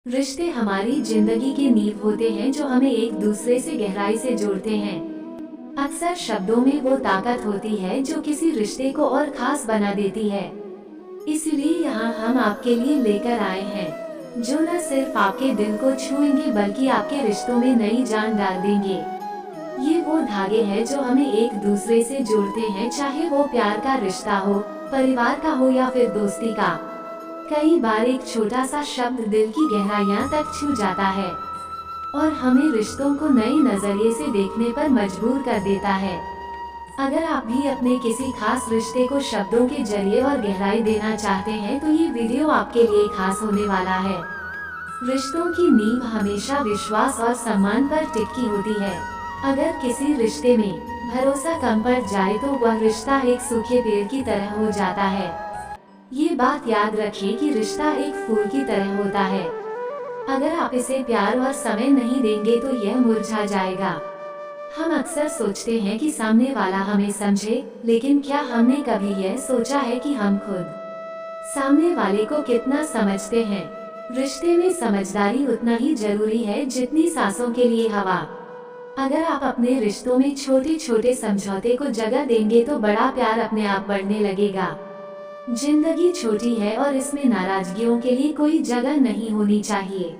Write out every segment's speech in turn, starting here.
रिश्ते हमारी जिंदगी की नींव होते हैं जो हमें एक दूसरे से गहराई से जोड़ते हैं। अक्सर शब्दों में वो ताकत होती है जो किसी रिश्ते को और खास बना देती है। इसलिए यहाँ हम आपके लिए लेकर आए हैं जो न सिर्फ आपके दिल को छुएंगे बल्कि आपके रिश्तों में नई जान डाल देंगे। ये वो धागे हैं जो हमें एक दूसरे से जोड़ते हैं, चाहे वो प्यार का रिश्ता हो, परिवार का हो या फिर दोस्ती का। कई बार एक छोटा सा शब्द दिल की गहराइयां तक छू जाता है और हमें रिश्तों को नए नजरिए से देखने पर मजबूर कर देता है। अगर आप भी अपने किसी खास रिश्ते को शब्दों के जरिए और गहराई देना चाहते हैं तो ये वीडियो आपके लिए खास होने वाला है। रिश्तों की नींव हमेशा विश्वास और सम्मान पर टिकी होती है। अगर किसी रिश्ते में भरोसा कम पड़ जाए तो वह रिश्ता एक सूखे पेड़ की तरह हो जाता है। ये बात याद रखें कि रिश्ता एक फूल की तरह होता है। अगर आप इसे प्यार और समय नहीं देंगे तो यह मुरझा जाएगा। हम अक्सर सोचते हैं कि सामने वाला हमें समझे, लेकिन क्या हमने कभी यह सोचा है कि हम खुद सामने वाले को कितना समझते हैं? रिश्ते में समझदारी उतना ही जरूरी है जितनी सांसों के लिए हवा। अगर आप अपने रिश्तों में छोटे छोटे समझौते को जगह देंगे तो बड़ा प्यार अपने आप बढ़ने लगेगा। जिंदगी छोटी है और इसमें नाराजगियों के लिए कोई जगह नहीं होनी चाहिए।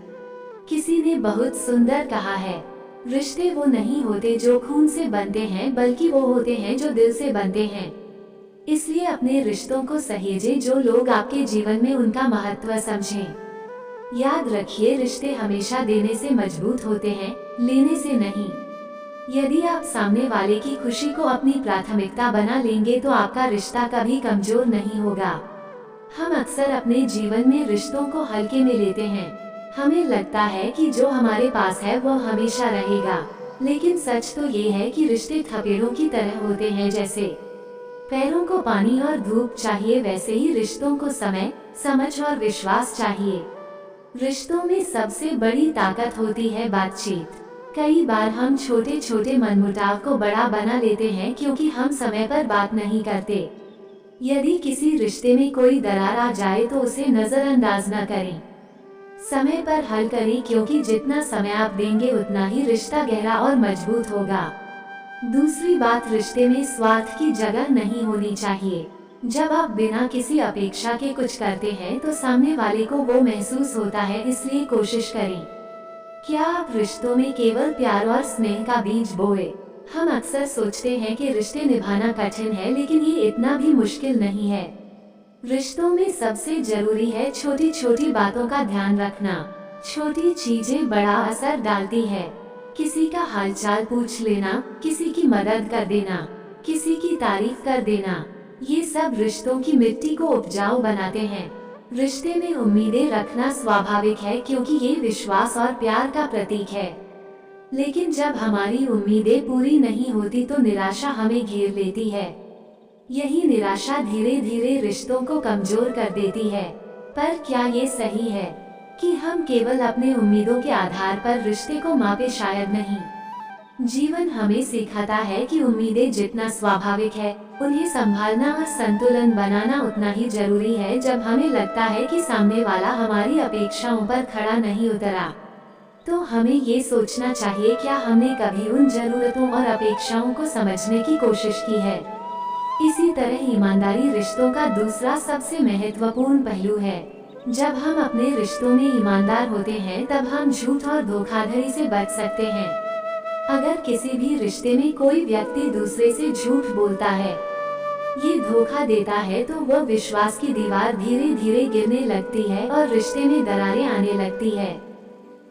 किसी ने बहुत सुंदर कहा है, रिश्ते वो नहीं होते जो खून से बनते हैं, बल्कि वो होते हैं जो दिल से बनते हैं। इसलिए अपने रिश्तों को सहेजें जो लोग आपके जीवन में उनका महत्व समझें। याद रखिए, रिश्ते हमेशा देने से मजबूत होते हैं, लेने से नहीं। यदि आप सामने वाले की खुशी को अपनी प्राथमिकता बना लेंगे तो आपका रिश्ता कभी कमजोर नहीं होगा। हम अक्सर अपने जीवन में रिश्तों को हल्के में लेते हैं। हमें लगता है कि जो हमारे पास है वो हमेशा रहेगा, लेकिन सच तो ये है कि रिश्ते थपेड़ों की तरह होते हैं। जैसे पैरों को पानी और धूप चाहिए, वैसे ही रिश्तों को समय, समझ और विश्वास चाहिए। रिश्तों में सबसे बड़ी ताकत होती है बातचीत। कई बार हम छोटे छोटे मनमुटाव को बड़ा बना लेते हैं क्योंकि हम समय पर बात नहीं करते। यदि किसी रिश्ते में कोई दरार आ जाए तो उसे नजरअंदाज न करें, समय पर हल करें, क्योंकि जितना समय आप देंगे उतना ही रिश्ता गहरा और मजबूत होगा। दूसरी बात, रिश्ते में स्वार्थ की जगह नहीं होनी चाहिए। जब आप बिना किसी अपेक्षा के कुछ करते हैं तो सामने वाले को वो महसूस होता है, इसलिए कोशिश करें। क्या आप रिश्तों में केवल प्यार और स्नेह का बीज बोए? हम अक्सर सोचते हैं कि रिश्ते निभाना कठिन है, लेकिन ये इतना भी मुश्किल नहीं है। रिश्तों में सबसे जरूरी है छोटी छोटी बातों का ध्यान रखना। छोटी चीजें बड़ा असर डालती है। किसी का हालचाल पूछ लेना, किसी की मदद कर देना, किसी की तारीफ कर देना, ये सब रिश्तों की मिट्टी को उपजाऊ बनाते हैं। रिश्ते में उम्मीदें रखना स्वाभाविक है क्योंकि ये विश्वास और प्यार का प्रतीक है। लेकिन जब हमारी उम्मीदें पूरी नहीं होती तो निराशा हमें घेर लेती है। यही निराशा धीरे धीरे रिश्तों को कमजोर कर देती है। पर क्या ये सही है कि हम केवल अपने उम्मीदों के आधार पर रिश्ते को मापे? शायद नहीं। जीवन हमें सिखाता है कि उम्मीदें जितना स्वाभाविक है, उन्हें संभालना और संतुलन बनाना उतना ही जरूरी है। जब हमें लगता है कि सामने वाला हमारी अपेक्षाओं पर खड़ा नहीं उतरा, तो हमें ये सोचना चाहिए, क्या हमने कभी उन जरूरतों और अपेक्षाओं को समझने की कोशिश की है? इसी तरह ईमानदारी रिश्तों का दूसरा सबसे महत्वपूर्ण पहलू है। जब हम अपने रिश्तों में ईमानदार होते हैं तब हम झूठ और धोखाधड़ी से बच सकते हैं। अगर किसी भी रिश्ते में कोई व्यक्ति दूसरे से झूठ बोलता है, ये धोखा देता है, तो वह विश्वास की दीवार धीरे धीरे गिरने लगती है और रिश्ते में दरारें आने लगती है।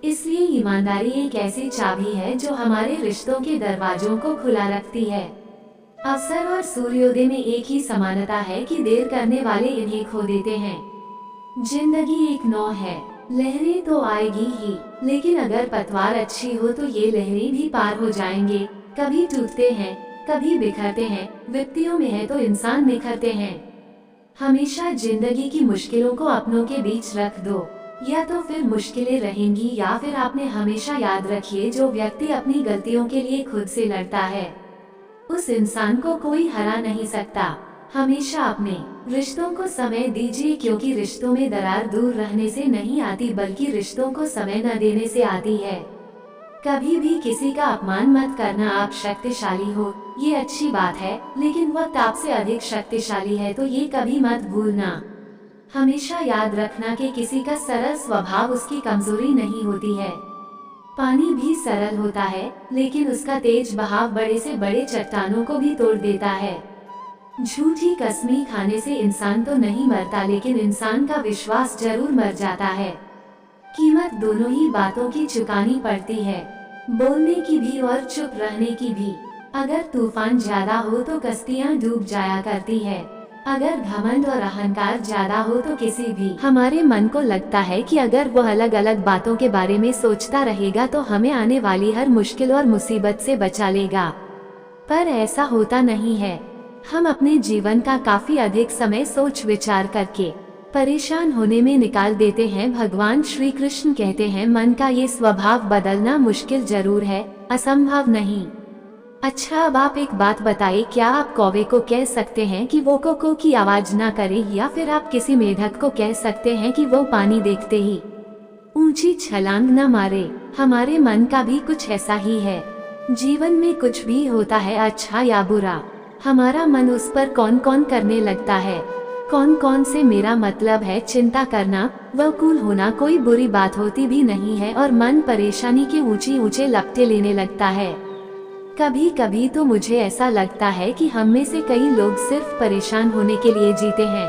इसलिए ईमानदारी एक ऐसी चाबी है जो हमारे रिश्तों के दरवाजों को खुला रखती है। अवसर और सूर्योदय में एक ही समानता है कि देर करने वाले इन्हें खो देते हैं। जिंदगी एक नाव है, लहरें तो आएगी ही, लेकिन अगर पतवार अच्छी हो तो ये लहरें भी पार हो जाएंगे। कभी टूटते हैं, कभी बिखरते हैं, विपत्तियों में है तो इंसान निखरते हैं। हमेशा जिंदगी की मुश्किलों को अपनों के बीच रख दो, या तो फिर मुश्किलें रहेंगी या फिर आपने हमेशा याद रखिए, जो व्यक्ति अपनी गलतियों के लिए खुद से लड़ता है, उस इंसान को कोई हरा नहीं सकता। हमेशा अपने रिश्तों को समय दीजिए, क्योंकि रिश्तों में दरार दूर रहने से नहीं आती बल्कि रिश्तों को समय न देने से आती है। कभी भी किसी का अपमान मत करना। आप शक्तिशाली हो, ये अच्छी बात है, लेकिन वक्त आपसे अधिक शक्तिशाली है, तो ये कभी मत भूलना। हमेशा याद रखना कि किसी का सरल स्वभाव उसकी कमजोरी नहीं होती है। पानी भी सरल होता है, लेकिन उसका तेज बहाव बड़े से बड़े चट्टानों को भी तोड़ देता है। झूठी कसमी खाने से इंसान तो नहीं मरता, लेकिन इंसान का विश्वास जरूर मर जाता है। कीमत दोनों ही बातों की चुकानी पड़ती है, बोलने की भी और चुप रहने की भी। अगर तूफान ज्यादा हो तो कश्तियाँ डूब जाया करती है। अगर घमंड और अहंकार ज्यादा हो तो किसी भी हमारे मन को लगता है कि अगर वो अलग अलग बातों के बारे में सोचता रहेगा तो हमें आने वाली हर मुश्किल और मुसीबत से बचा लेगा। पर ऐसा होता नहीं है। हम अपने जीवन का काफी अधिक समय सोच विचार करके परेशान होने में निकाल देते हैं। भगवान श्री कृष्ण कहते हैं, मन का ये स्वभाव बदलना मुश्किल जरूर है, असंभव नहीं। अच्छा, अब आप एक बात बताइए, क्या आप कौवे को कह सकते हैं कि वो को की आवाज ना करे, या फिर आप किसी मेढक को कह सकते हैं कि वो पानी देखते ही ऊंची छलांग न मारे? हमारे मन का भी कुछ ऐसा ही है। जीवन में कुछ भी होता है, अच्छा या बुरा, हमारा मन उस पर कौन कौन करने लगता है। कौन कौन से मेरा मतलब है, चिंता करना, वकूल होना कोई बुरी बात होती भी नहीं है, और मन परेशानी के ऊंची ऊंचे लपटे लेने लगता है। कभी कभी तो मुझे ऐसा लगता है कि हम में से कई लोग सिर्फ परेशान होने के लिए जीते हैं।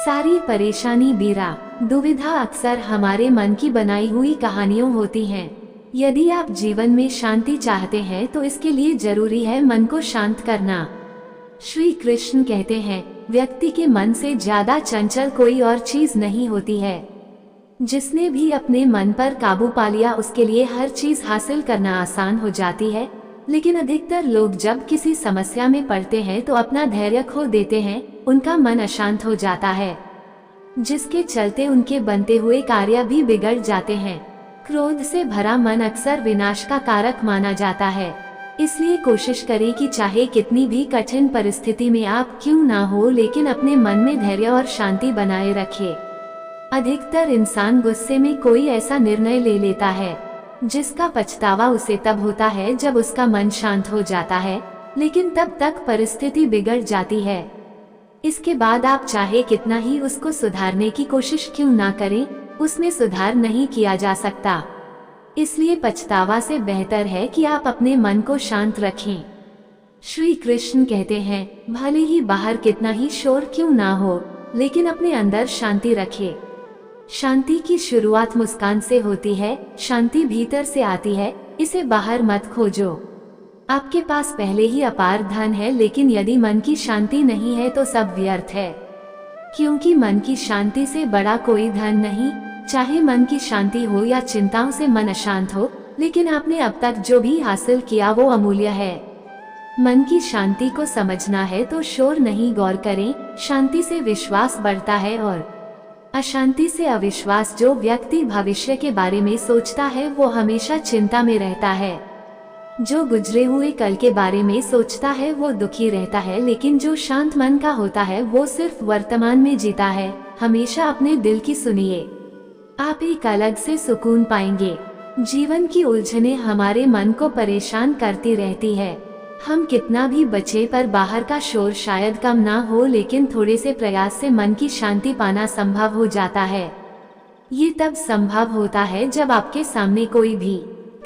सारी परेशानी, बीरा, दुविधा अक्सर हमारे मन की बनाई हुई कहानियों होती हैं। यदि आप जीवन में शांति चाहते हैं तो इसके लिए जरूरी है मन को शांत करना। श्री कृष्ण कहते हैं, व्यक्ति के मन से ज्यादा चंचल कोई और चीज नहीं होती है। जिसने भी अपने मन पर काबू पा लिया उसके लिए हर चीज हासिल करना आसान हो जाती है। लेकिन अधिकतर लोग जब किसी समस्या में पड़ते हैं तो अपना धैर्य खो देते हैं, उनका मन अशांत हो जाता है, जिसके चलते उनके बनते हुए कार्य भी बिगड़ जाते हैं। क्रोध से भरा मन अक्सर विनाश का कारक माना जाता है। इसलिए कोशिश करें कि चाहे कितनी भी कठिन परिस्थिति में आप क्यों ना हो, लेकिन अपने मन में धैर्य और शांति बनाए रखें। अधिकतर इंसान गुस्से में कोई ऐसा निर्णय ले लेता है जिसका पछतावा उसे तब होता है जब उसका मन शांत हो जाता है, लेकिन तब तक परिस्थिति बिगड़ जाती है। इसके बाद आप चाहे कितना ही उसको सुधारने की कोशिश क्यों ना करें, उसमें सुधार नहीं किया जा सकता। इसलिए पछतावा से बेहतर है कि आप अपने मन को शांत रखें। श्री कृष्ण कहते हैं, भले ही बाहर कितना ही शोर क्यों ना हो, लेकिन अपने अंदर शांति रखें। शांति की शुरुआत मुस्कान से होती है। शांति भीतर से आती है, इसे बाहर मत खोजो। आपके पास पहले ही अपार धन है, लेकिन यदि मन की शांति नहीं है तो सब व्यर्थ है, क्योंकि मन की शांति से बड़ा कोई धन नहीं। चाहे मन की शांति हो या चिंताओं से मन अशांत हो, लेकिन आपने अब तक जो भी हासिल किया वो अमूल्य है। मन की शांति को समझना है तो शोर नहीं, गौर करें। शांति से विश्वास बढ़ता है और अशांति से अविश्वास। जो व्यक्ति भविष्य के बारे में सोचता है वो हमेशा चिंता में रहता है। जो गुजरे हुए कल के बारे में सोचता है वो दुखी रहता है, लेकिन जो शांत मन का होता है वो सिर्फ वर्तमान में जीता है। हमेशा अपने दिल की सुनिए, आप एक अलग से सुकून पाएंगे। जीवन की उलझनें हमारे मन को परेशान करती रहती है। हम कितना भी बचे पर बाहर का शोर शायद कम ना हो, लेकिन थोड़े से प्रयास से मन की शांति पाना संभव हो जाता है। ये तब संभव होता है जब आपके सामने कोई भी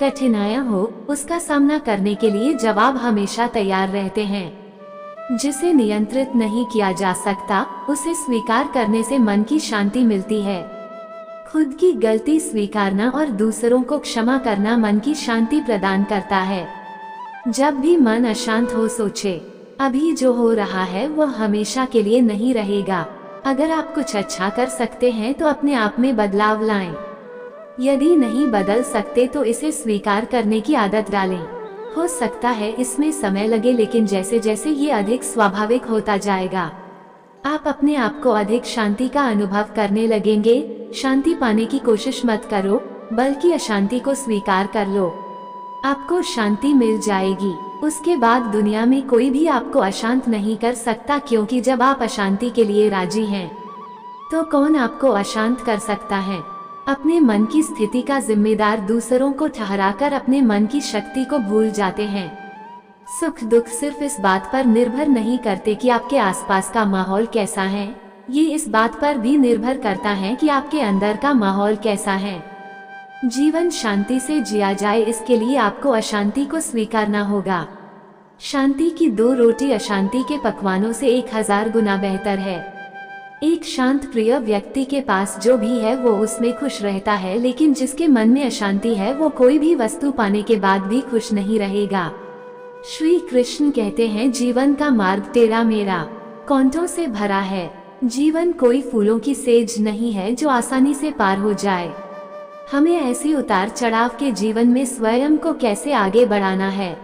कठिनाइयां हो, उसका सामना करने के लिए जवाब हमेशा तैयार रहते हैं। जिसे नियंत्रित नहीं किया जा सकता, उसे स्वीकार करने से मन की शांति मिलती है। खुद की गलती स्वीकारना और दूसरों को क्षमा करना मन की शांति प्रदान करता है। जब भी मन अशांत हो, सोचे, अभी जो हो रहा है वो हमेशा के लिए नहीं रहेगा। अगर आप कुछ अच्छा कर सकते हैं तो अपने आप में बदलाव लाएं। यदि नहीं बदल सकते तो इसे स्वीकार करने की आदत डालें। हो सकता है इसमें समय लगे, लेकिन जैसे जैसे ये अधिक स्वाभाविक होता जाएगा, आप अपने आप को अधिक शांति का अनुभव करने लगेंगे। शांति पाने की कोशिश मत करो, बल्कि अशांति को स्वीकार कर लो। आपको शांति मिल जाएगी। उसके बाद दुनिया में कोई भी आपको अशांत नहीं कर सकता, क्योंकि जब आप अशांति के लिए राजी हैं तो कौन आपको अशांत कर सकता है। अपने मन की स्थिति का जिम्मेदार दूसरों को ठहराकर अपने मन की शक्ति को भूल जाते हैं। सुख दुख सिर्फ इस बात पर निर्भर नहीं करते कि आपके आसपास का माहौल कैसा है, ये इस बात पर भी निर्भर करता है कि आपके अंदर का माहौल कैसा है। जीवन शांति से जिया जाए, इसके लिए आपको अशांति को स्वीकारना होगा। शांति की 2 रोटी अशांति के पकवानों से 1000 गुना बेहतर है। एक शांत प्रिय व्यक्ति के पास जो भी है वो उसमें खुश रहता है, लेकिन जिसके मन में अशांति है वो कोई भी वस्तु पाने के बाद भी खुश नहीं रहेगा। श्री कृष्ण कहते हैं, जीवन का मार्ग तेरा मेरा कांटों से भरा है। जीवन कोई फूलों की सेज नहीं है जो आसानी से पार हो जाए। हमें ऐसी उतार चढ़ाव के जीवन में स्वयं को कैसे आगे बढ़ाना है,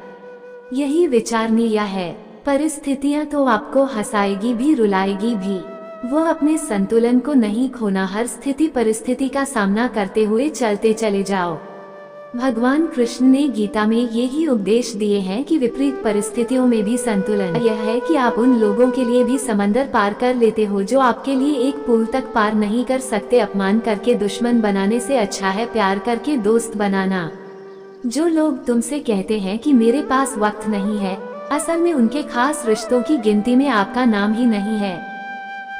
यही विचारनीय है। परिस्थितियां तो आपको हंसाएगी भी रुलाएगी भी, वो अपने संतुलन को नहीं खोना। हर स्थिति परिस्थिति का सामना करते हुए चलते चले जाओ। भगवान कृष्ण ने गीता में यही उपदेश दिए हैं कि विपरीत परिस्थितियों में भी संतुलन यह है कि आप उन लोगों के लिए भी समंदर पार कर लेते हो जो आपके लिए एक पुल तक पार नहीं कर सकते। अपमान करके दुश्मन बनाने से अच्छा है प्यार करके दोस्त बनाना। जो लोग तुमसे कहते हैं कि मेरे पास वक्त नहीं है, असल में उनके खास रिश्तों की गिनती में आपका नाम ही नहीं है।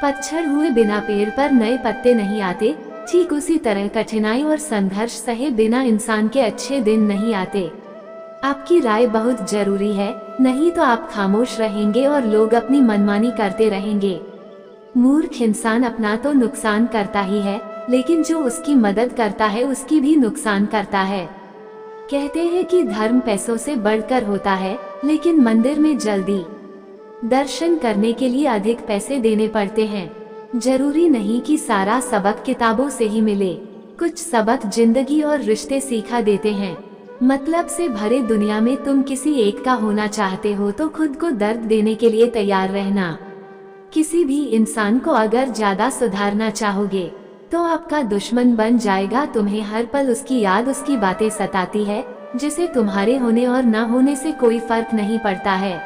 पतझड़ हुए बिना पेड़ पर नए पत्ते नहीं आते, ठीक उसी तरह कठिनाई और संघर्ष सहे बिना इंसान के अच्छे दिन नहीं आते। आपकी राय बहुत जरूरी है, नहीं तो आप खामोश रहेंगे और लोग अपनी मनमानी करते रहेंगे। मूर्ख इंसान अपना तो नुकसान करता ही है, लेकिन जो उसकी मदद करता है उसकी भी नुकसान करता है। कहते हैं कि धर्म पैसों से बढ़कर होता है, लेकिन मंदिर में जल्दी दर्शन करने के लिए अधिक पैसे देने पड़ते हैं। जरूरी नहीं कि सारा सबक किताबों से ही मिले, कुछ सबक जिंदगी और रिश्ते सिखा देते हैं। मतलब से भरे दुनिया में तुम किसी एक का होना चाहते हो तो खुद को दर्द देने के लिए तैयार रहना। किसी भी इंसान को अगर ज्यादा सुधारना चाहोगे तो आपका दुश्मन बन जाएगा। तुम्हें हर पल उसकी याद, उसकी बातें सताती है, जिसे तुम्हारे होने और ना होने से कोई फर्क नहीं पड़ता है।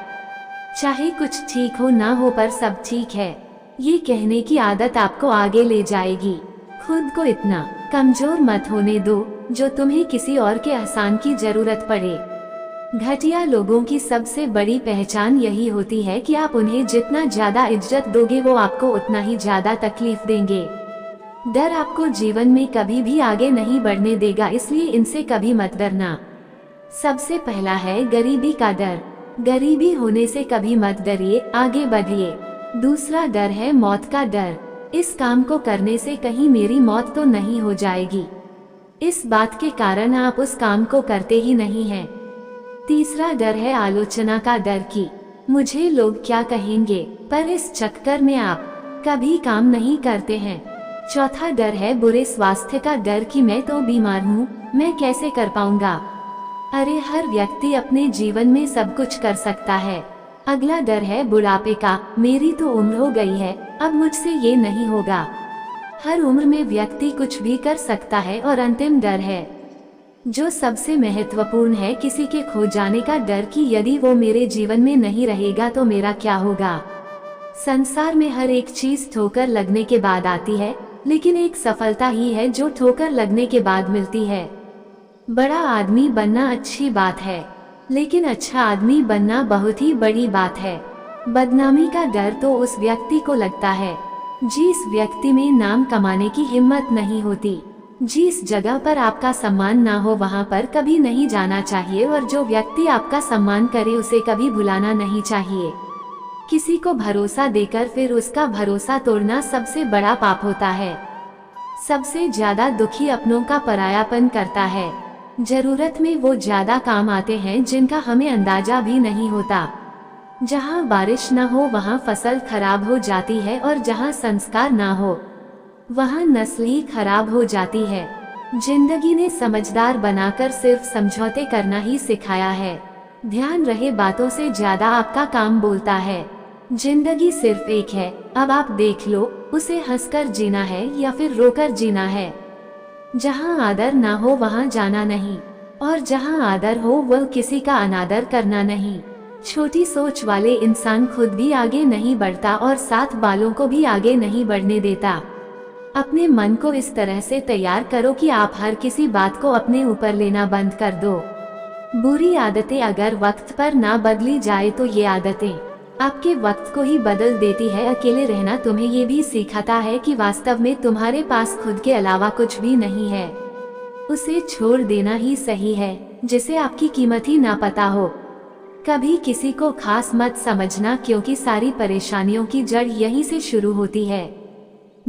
चाहे कुछ ठीक हो ना हो पर सब ठीक है, ये कहने की आदत आपको आगे ले जाएगी। खुद को इतना कमजोर मत होने दो जो तुम्हें किसी और के एहसान की जरूरत पड़े। घटिया लोगों की सबसे बड़ी पहचान यही होती है कि आप उन्हें जितना ज्यादा इज्जत दोगे वो आपको उतना ही ज्यादा तकलीफ देंगे। डर आपको जीवन में कभी भी आगे नहीं बढ़ने देगा, इसलिए इनसे कभी मत डरना। सबसे पहला है गरीबी का डर। गरीबी होने से कभी मत डरिए, आगे बढ़िए। दूसरा डर है मौत का डर। इस काम को करने से कहीं मेरी मौत तो नहीं हो जाएगी, इस बात के कारण आप उस काम को करते ही नहीं हैं। तीसरा डर है आलोचना का डर कि मुझे लोग क्या कहेंगे, पर इस चक्कर में आप कभी काम नहीं करते हैं। चौथा डर है बुरे स्वास्थ्य का डर कि मैं तो बीमार हूँ, मैं कैसे कर पाऊंगा। अरे हर व्यक्ति अपने जीवन में सब कुछ कर सकता है। अगला डर है बुढ़ापे का, मेरी तो उम्र हो गई है, अब मुझसे ये नहीं होगा। हर उम्र में व्यक्ति कुछ भी कर सकता है। और अंतिम डर है जो सबसे महत्वपूर्ण है, किसी के खो जाने का डर कि यदि वो मेरे जीवन में नहीं रहेगा तो मेरा क्या होगा। संसार में हर एक चीज ठोकर लगने के बाद आती है, लेकिन एक सफलता ही है जो ठोकर लगने के बाद मिलती है। बड़ा आदमी बनना अच्छी बात है, लेकिन अच्छा आदमी बनना बहुत ही बड़ी बात है। बदनामी का डर तो उस व्यक्ति को लगता है जिस व्यक्ति में नाम कमाने की हिम्मत नहीं होती। जिस जगह पर आपका सम्मान ना हो वहाँ पर कभी नहीं जाना चाहिए, और जो व्यक्ति आपका सम्मान करे उसे कभी भुलाना नहीं चाहिए। किसी को भरोसा देकर फिर उसका भरोसा तोड़ना सबसे बड़ा पाप होता है। सबसे ज्यादा दुखी अपनों का परायापन करता है। जरूरत में वो ज्यादा काम आते हैं जिनका हमें अंदाजा भी नहीं होता। जहाँ बारिश न हो वहाँ फसल खराब हो जाती है, और जहाँ संस्कार ना हो वहाँ नस्ल ही खराब हो जाती है। जिंदगी ने समझदार बनाकर सिर्फ समझौते करना ही सिखाया है। ध्यान रहे बातों से ज्यादा आपका काम बोलता है। जिंदगी सिर्फ एक है, अब आप देख लो उसे हंसकर जीना है या फिर रोकर जीना है। जहाँ आदर ना हो वहाँ जाना नहीं, और जहाँ आदर हो वह किसी का अनादर करना नहीं। छोटी सोच वाले इंसान खुद भी आगे नहीं बढ़ता और साथ वालों को भी आगे नहीं बढ़ने देता। अपने मन को इस तरह से तैयार करो कि आप हर किसी बात को अपने ऊपर लेना बंद कर दो। बुरी आदतें अगर वक्त पर ना बदली जाए तो ये आदतें आपके वक्त को ही बदल देती है। अकेले रहना तुम्हें ये भी सिखाता है कि वास्तव में तुम्हारे पास खुद के अलावा कुछ भी नहीं है। उसे छोड़ देना ही सही है जिसे आपकी कीमत ही ना पता हो। कभी किसी को खास मत समझना, क्योंकि सारी परेशानियों की जड़ यहीं से शुरू होती है।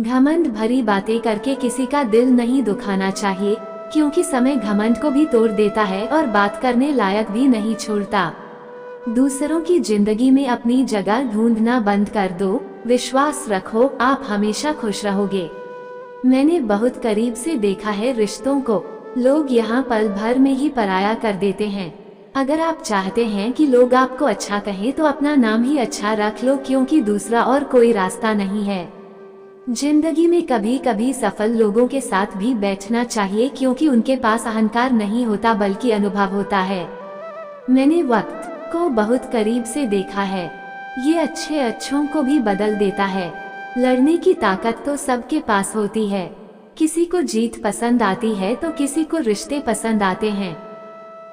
घमंड भरी बातें करके किसी का दिल नहीं दुखाना चाहिए, क्योंकि समय घमंड को भी तोड़ देता है और बात करने लायक भी नहीं छोड़ता। दूसरों की जिंदगी में अपनी जगह ढूंढना बंद कर दो। विश्वास रखो, आप हमेशा खुश रहोगे। मैंने बहुत करीब से देखा है रिश्तों को, लोग यहाँ पल भर में ही पराया कर देते हैं। अगर आप चाहते हैं कि लोग आपको अच्छा कहें तो अपना नाम ही अच्छा रख लो, क्योंकि दूसरा और कोई रास्ता नहीं है। जिंदगी में कभी कभी सफल लोगों के साथ भी बैठना चाहिए, क्योंकि उनके पास अहंकार नहीं होता बल्कि अनुभव होता है। मैंने वक्त को बहुत करीब से देखा है, ये अच्छों को भी बदल देता है। लड़ने की ताकत तो सबके पास होती है। किसी को जीत पसंद आती है तो किसी को रिश्ते पसंद आते हैं।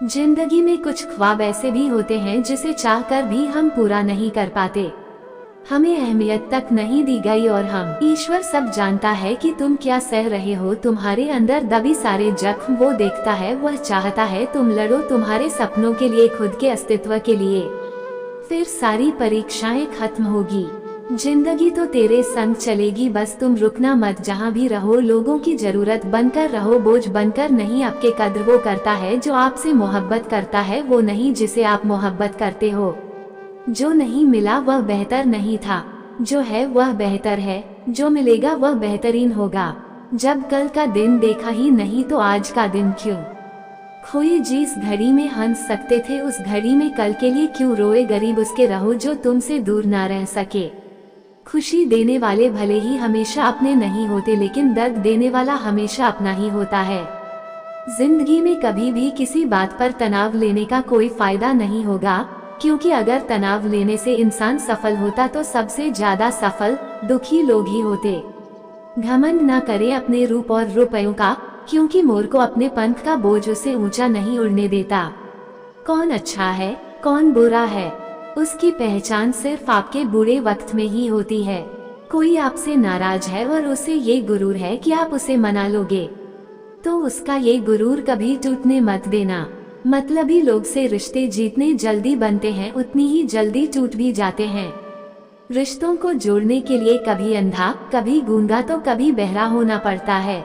जिंदगी में कुछ ख्वाब ऐसे भी होते हैं जिसे चाहकर भी हम पूरा नहीं कर पाते। हमें अहमियत तक नहीं दी गई और हम ईश्वर सब जानता है कि तुम क्या सह रहे हो। तुम्हारे अंदर दबी सारे जख्म वो देखता है, वह चाहता है तुम लड़ो तुम्हारे सपनों के लिए, खुद के अस्तित्व के लिए। फिर सारी परीक्षाएं खत्म होगी, जिंदगी तो तेरे संग चलेगी। बस तुम रुकना मत, जहाँ भी रहो लोगों की जरूरत बनकर रहो, बोझ बनकर नहीं। आपके कद्र वो करता है जो आपसे मोहब्बत करता है, वो नहीं जिसे आप मोहब्बत करते हो। जो नहीं मिला वह बेहतर नहीं था, जो है वह बेहतर है, जो मिलेगा वह बेहतरीन होगा। जब कल का दिन देखा ही नहीं तो आज का दिन क्यों? खोई जिस घड़ी में हंस सकते थे उस घड़ी में कल के लिए क्यों रोए? गरीब उसके रहो जो तुमसे दूर ना रह सके। खुशी देने वाले भले ही हमेशा अपने नहीं होते, लेकिन दर्द देने वाला हमेशा अपना ही होता है। जिंदगी में कभी भी किसी बात पर तनाव लेने का कोई फायदा नहीं होगा, क्योंकि अगर तनाव लेने से इंसान सफल होता तो सबसे ज्यादा सफल दुखी लोग ही होते। घमंड ना करें अपने रूप और रुपयों का, क्योंकि मोर को अपने पंख का बोझ उसे ऊंचा नहीं उड़ने देता। कौन अच्छा है कौन बुरा है, उसकी पहचान सिर्फ आपके बुरे वक्त में ही होती है। कोई आपसे नाराज है और उसे ये गुरूर है कि आप उसे मना लोगे, तो उसका ये गुरूर कभी टूटने मत देना। मतलबी लोग से रिश्ते जितने जल्दी बनते हैं उतनी ही जल्दी टूट भी जाते हैं। रिश्तों को जोड़ने के लिए कभी अंधा, कभी गूंगा तो कभी बहरा होना पड़ता है।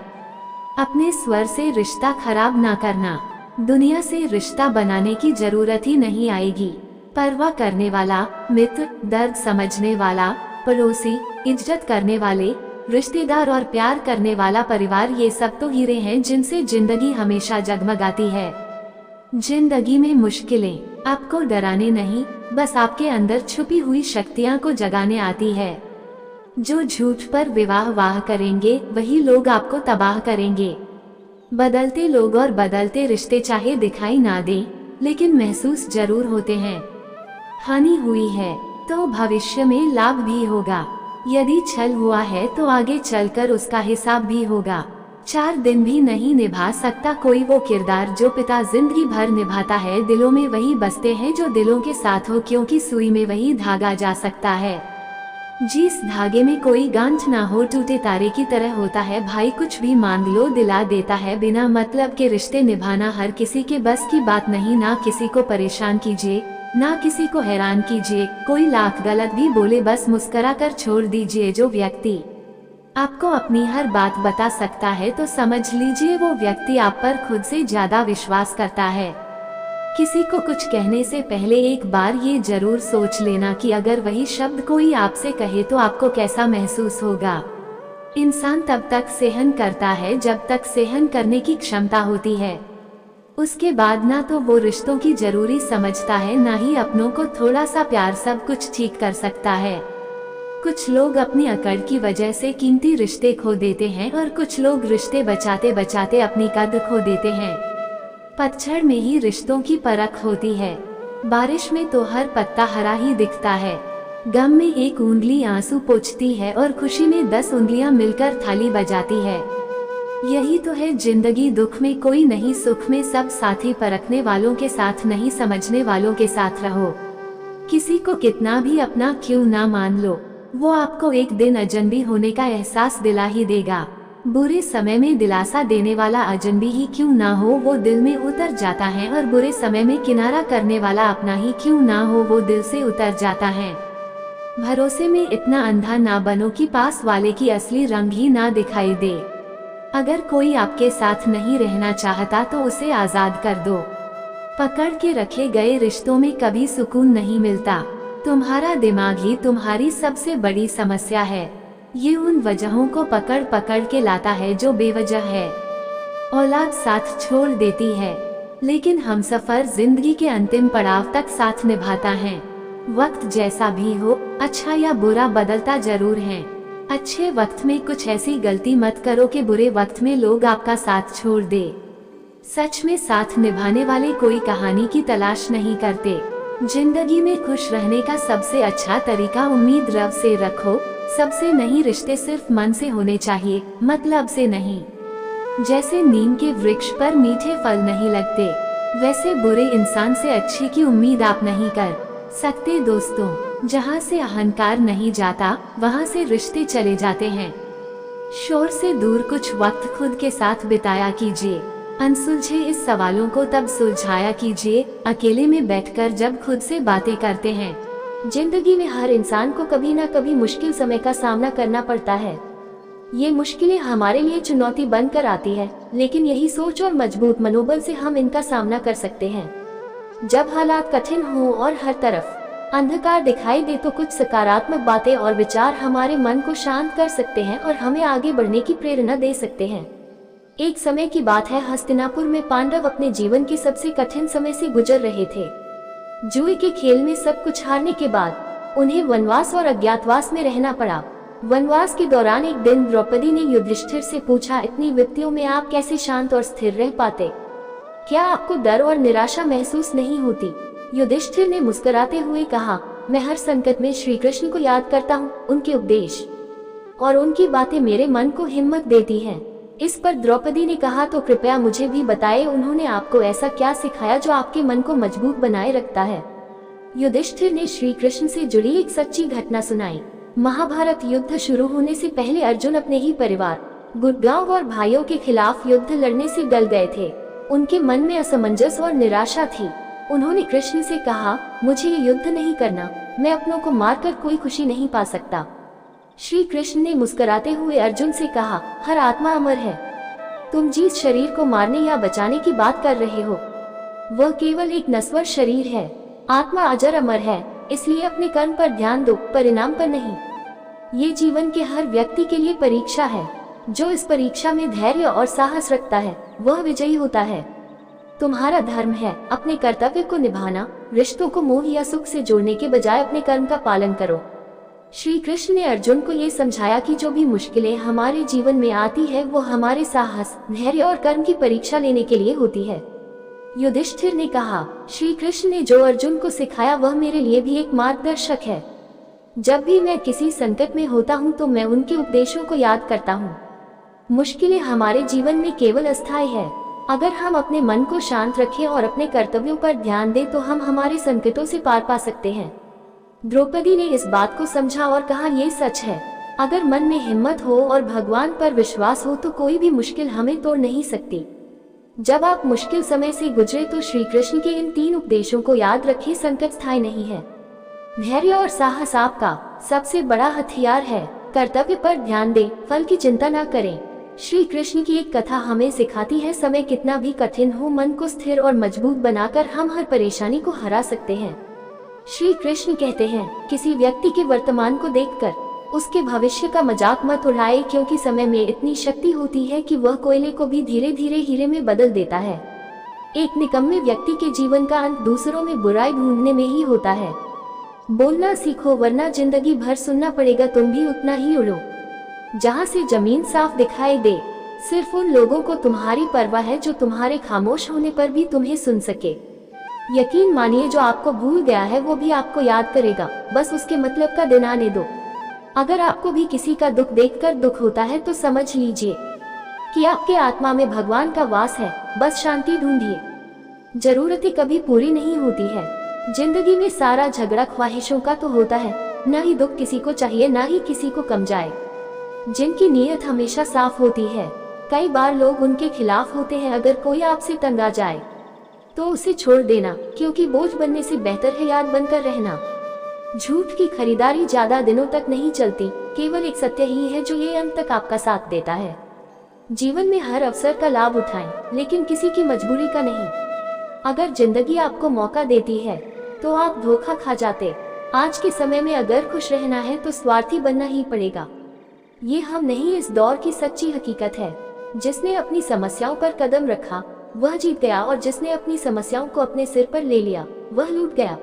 अपने स्वर से रिश्ता खराब ना करना। दुनिया से रिश्ता बनाने की जरूरत ही नहीं आएगी। परवाह करने वाला मित्र, दर्द समझने वाला पड़ोसी, इज्जत करने वाले रिश्तेदार और प्यार करने वाला परिवार, ये सब तो हीरे हैं जिनसे जिंदगी हमेशा जगमगाती है। जिंदगी में मुश्किलें आपको डराने नहीं, बस आपके अंदर छुपी हुई शक्तियां को जगाने आती है। जो झूठ पर विवाह करेंगे वही लोग आपको तबाह करेंगे। बदलते लोग और बदलते रिश्ते चाहे दिखाई ना दें, लेकिन महसूस जरूर होते हैं। हानि हुई है तो भविष्य में लाभ भी होगा। यदि छल हुआ है तो आगे चलकर उसका हिसाब भी होगा। 4 दिन भी नहीं निभा सकता कोई वो किरदार जो पिता जिंदगी भर निभाता है। दिलों में वही बसते हैं जो दिलों के साथ हो, क्योंकि सुई में वही धागा जा सकता है जिस धागे में कोई गांठ ना हो। टूटे तारे की तरह होता है भाई, कुछ भी मांग लो दिला देता है। बिना मतलब के रिश्ते निभाना हर किसी के बस की बात नहीं। ना किसी को परेशान कीजिए, ना किसी को हैरान कीजिए। कोई लाख गलत भी बोले बस मुस्कुरा कर छोड़ दीजिए। जो व्यक्ति आपको अपनी हर बात बता सकता है तो समझ लीजिए वो व्यक्ति आप पर खुद से ज्यादा विश्वास करता है। किसी को कुछ कहने से पहले एक बार ये जरूर सोच लेना कि अगर वही शब्द कोई आपसे कहे तो आपको कैसा महसूस होगा। इंसान तब तक सहन करता है जब तक सहन करने की क्षमता होती है। उसके बाद ना तो वो रिश्तों की जरूरी समझता है, ना ही अपनों को। थोड़ा सा प्यार सब कुछ ठीक कर सकता है। कुछ लोग अपनी अकड़ की वजह से कीमती रिश्ते खो देते हैं और कुछ लोग रिश्ते बचाते बचाते अपनी कद्र खो देते हैं। पतझड़ में ही रिश्तों की परख होती है। बारिश में तो हर पत्ता हरा ही दिखता है। गम में एक उंगली आंसू पोंछती है और खुशी में 10 उंगलियां मिलकर थाली बजाती है। यही तो है जिंदगी, दुख में कोई नहीं, सुख में सब साथी, परखने वालों के साथ नहीं, समझने वालों के साथ रहो। किसी को कितना भी अपना क्यों ना मान लो, वो आपको एक दिन अजनबी होने का एहसास दिला ही देगा। बुरे समय में दिलासा देने वाला अजनबी ही क्यों ना हो, वो दिल में उतर जाता है, और बुरे समय में किनारा करने वाला अपना ही क्यों ना हो, वो दिल से उतर जाता है। भरोसे में इतना अंधा ना बनो कि पास वाले की असली रंग ही ना दिखाई दे। अगर कोई आपके साथ नहीं रहना चाहता तो उसे आजाद कर दो। पकड़ के रखे गए रिश्तों में कभी सुकून नहीं मिलता। तुम्हारा दिमाग ही तुम्हारी सबसे बड़ी समस्या है। ये उन वजहों को पकड़ पकड़ के लाता है जो बेवजह है। औलाद साथ छोड़ देती है, लेकिन हमसफर जिंदगी के अंतिम पड़ाव तक साथ निभाता है। वक्त जैसा भी हो, अच्छा या बुरा, बदलता जरूर है। अच्छे वक्त में कुछ ऐसी गलती मत करो कि बुरे वक्त में लोग आपका साथ छोड़ दे। सच में साथ निभाने वाले कोई कहानी की तलाश नहीं करते। जिंदगी में खुश रहने का सबसे अच्छा तरीका उम्मीद रब से रखो। सबसे नहीं, रिश्ते सिर्फ मन से होने चाहिए, मतलब से नहीं। जैसे नीम के वृक्ष पर मीठे फल नहीं लगते, वैसे बुरे इंसान से अच्छे की उम्मीद आप नहीं कर सकते। दोस्तों, जहाँ से अहंकार नहीं जाता, वहाँ से रिश्ते चले जाते हैं। शोर से दूर कुछ वक्त खुद के साथ बिताया कीजिए। अनसुलझे इस सवालों को तब सुलझाया कीजिए, अकेले में बैठकर जब खुद से बातें करते हैं। जिंदगी में हर इंसान को कभी न कभी मुश्किल समय का सामना करना पड़ता है। ये मुश्किलें हमारे लिए चुनौती बनकर आती है, लेकिन यही सोच और मजबूत मनोबल से हम इनका सामना कर सकते हैं। जब हालात कठिन हों और हर तरफ अंधकार दिखाई दे तो कुछ सकारात्मक बातें और विचार हमारे मन को शांत कर सकते हैं और हमें आगे बढ़ने की प्रेरणा दे सकते हैं। एक समय की बात है, हस्तिनापुर में पांडव अपने जीवन के सबसे कठिन समय से गुजर रहे थे। जुए के खेल में सब कुछ हारने के बाद उन्हें वनवास और अज्ञातवास में रहना पड़ा। वनवास के दौरान एक दिन द्रौपदी ने युधिष्ठिर से पूछा, इतनी विपत्तियों में आप कैसे शांत और स्थिर रह पाते? क्या आपको डर और निराशा महसूस नहीं होती? युधिष्ठिर ने मुस्कुराते हुए कहा, मैं हर संकट में श्री कृष्ण को याद करता हूँ। उनके उपदेश और उनकी बातें मेरे मन को हिम्मत देती हैं। इस पर द्रौपदी ने कहा, तो कृपया मुझे भी बताएं, उन्होंने आपको ऐसा क्या सिखाया जो आपके मन को मजबूत बनाए रखता है? युधिष्ठिर ने श्री कृष्ण से जुड़ी एक सच्ची घटना सुनाई। महाभारत युद्ध शुरू होने से पहले अर्जुन अपने ही परिवार, गुड़गांव और भाइयों के खिलाफ युद्ध लड़ने से डर गए थे। उनके मन में असमंजस और निराशा थी। उन्होंने कृष्ण से कहा, मुझे ये युद्ध नहीं करना, मैं अपनों को मारकर कोई खुशी नहीं पा सकता। श्री कृष्ण ने मुस्कुराते हुए अर्जुन से कहा, हर आत्मा अमर है। तुम जिस शरीर को मारने या बचाने की बात कर रहे हो, वह केवल एक नश्वर शरीर है। आत्मा अजर अमर है, इसलिए अपने कर्म पर ध्यान दो, परिणाम पर नहीं। ये जीवन के हर व्यक्ति के लिए परीक्षा है। जो इस परीक्षा में धैर्य और साहस रखता है, वह विजयी होता है। तुम्हारा धर्म है अपने कर्तव्य को निभाना। रिश्तों को मोह या सुख से जोड़ने के बजाय अपने कर्म का पालन करो। श्री कृष्ण ने अर्जुन को ये समझाया कि जो भी मुश्किलें हमारे जीवन में आती है, वो हमारे साहस, धैर्य और कर्म की परीक्षा लेने के लिए होती है। युधिष्ठिर ने कहा, श्री कृष्ण ने जो अर्जुन को सिखाया वह मेरे लिए भी एक मार्गदर्शक है। जब भी मैं किसी संकट में होता हूँ तो मैं उनके उपदेशों को याद करता हूँ। मुश्किलें हमारे जीवन में केवल अस्थायी है। अगर हम अपने मन को शांत रखें और अपने कर्तव्यों पर ध्यान दें तो हम हमारे संकटों से पार पा सकते हैं। द्रौपदी ने इस बात को समझा और कहा, ये सच है। अगर मन में हिम्मत हो और भगवान पर विश्वास हो तो कोई भी मुश्किल हमें तोड़ नहीं सकती। जब आप मुश्किल समय से गुजरे तो श्री कृष्ण के इन 3 उपदेशों को याद रखें। संकट स्थायी नहीं है। धैर्य और साहस आपका सबसे बड़ा हथियार है। कर्तव्य पर ध्यान दें, फल की चिंता न करें। श्री कृष्ण की एक कथा हमें सिखाती है, समय कितना भी कठिन हो, मन को स्थिर और मजबूत बनाकर हम हर परेशानी को हरा सकते हैं। श्री कृष्ण कहते हैं, किसी व्यक्ति के वर्तमान को देखकर उसके भविष्य का मजाक मत उड़ाए, क्योंकि समय में इतनी शक्ति होती है कि वह कोयले को भी धीरे धीरे हीरे में बदल देता है। एक निकम्मे व्यक्ति के जीवन का अंत दूसरों में बुराई ढूंढने में ही होता है। बोलना सीखो, वरना जिंदगी भर सुनना पड़ेगा। तुम भी उतना ही उड़ो जहाँ से जमीन साफ दिखाई दे। सिर्फ उन लोगों को तुम्हारी परवाह है जो तुम्हारे खामोश होने पर भी तुम्हें सुन सके। यकीन मानिए, जो आपको भूल गया है वो भी आपको याद करेगा, बस उसके मतलब का दिन आने दो। अगर आपको भी किसी का दुख देखकर दुख होता है तो समझ लीजिए कि आपके आत्मा में भगवान का वास है, बस शांति ढूंढिए। जरूरतें कभी पूरी नहीं होती है। जिंदगी में सारा झगड़ा ख्वाहिशों का तो होता है, न ही दुख किसी को चाहिए न ही किसी को कम जाए। जिनकी नीयत हमेशा साफ होती है, कई बार लोग उनके खिलाफ होते हैं। अगर कोई आपसे तंग आ जाए तो उसे छोड़ देना, क्योंकि बोझ बनने से बेहतर है याद बनकर रहना। झूठ की खरीदारी ज्यादा दिनों तक नहीं चलती, केवल एक सत्य ही है जो ये अंत तक आपका साथ देता है। जीवन में हर अवसर का लाभ उठाएं, लेकिन किसी की मजबूरी का नहीं। अगर जिंदगी आपको मौका देती है तो आप धोखा खा जाते। आज के समय में अगर खुश रहना है तो स्वार्थी बनना ही पड़ेगा। ये हम नहीं, इस दौर की सच्ची हकीकत है। जिसने अपनी समस्याओं पर कदम रखा वह जीत गया, और जिसने अपनी समस्याओं को अपने सिर पर ले लिया वह लूट गया।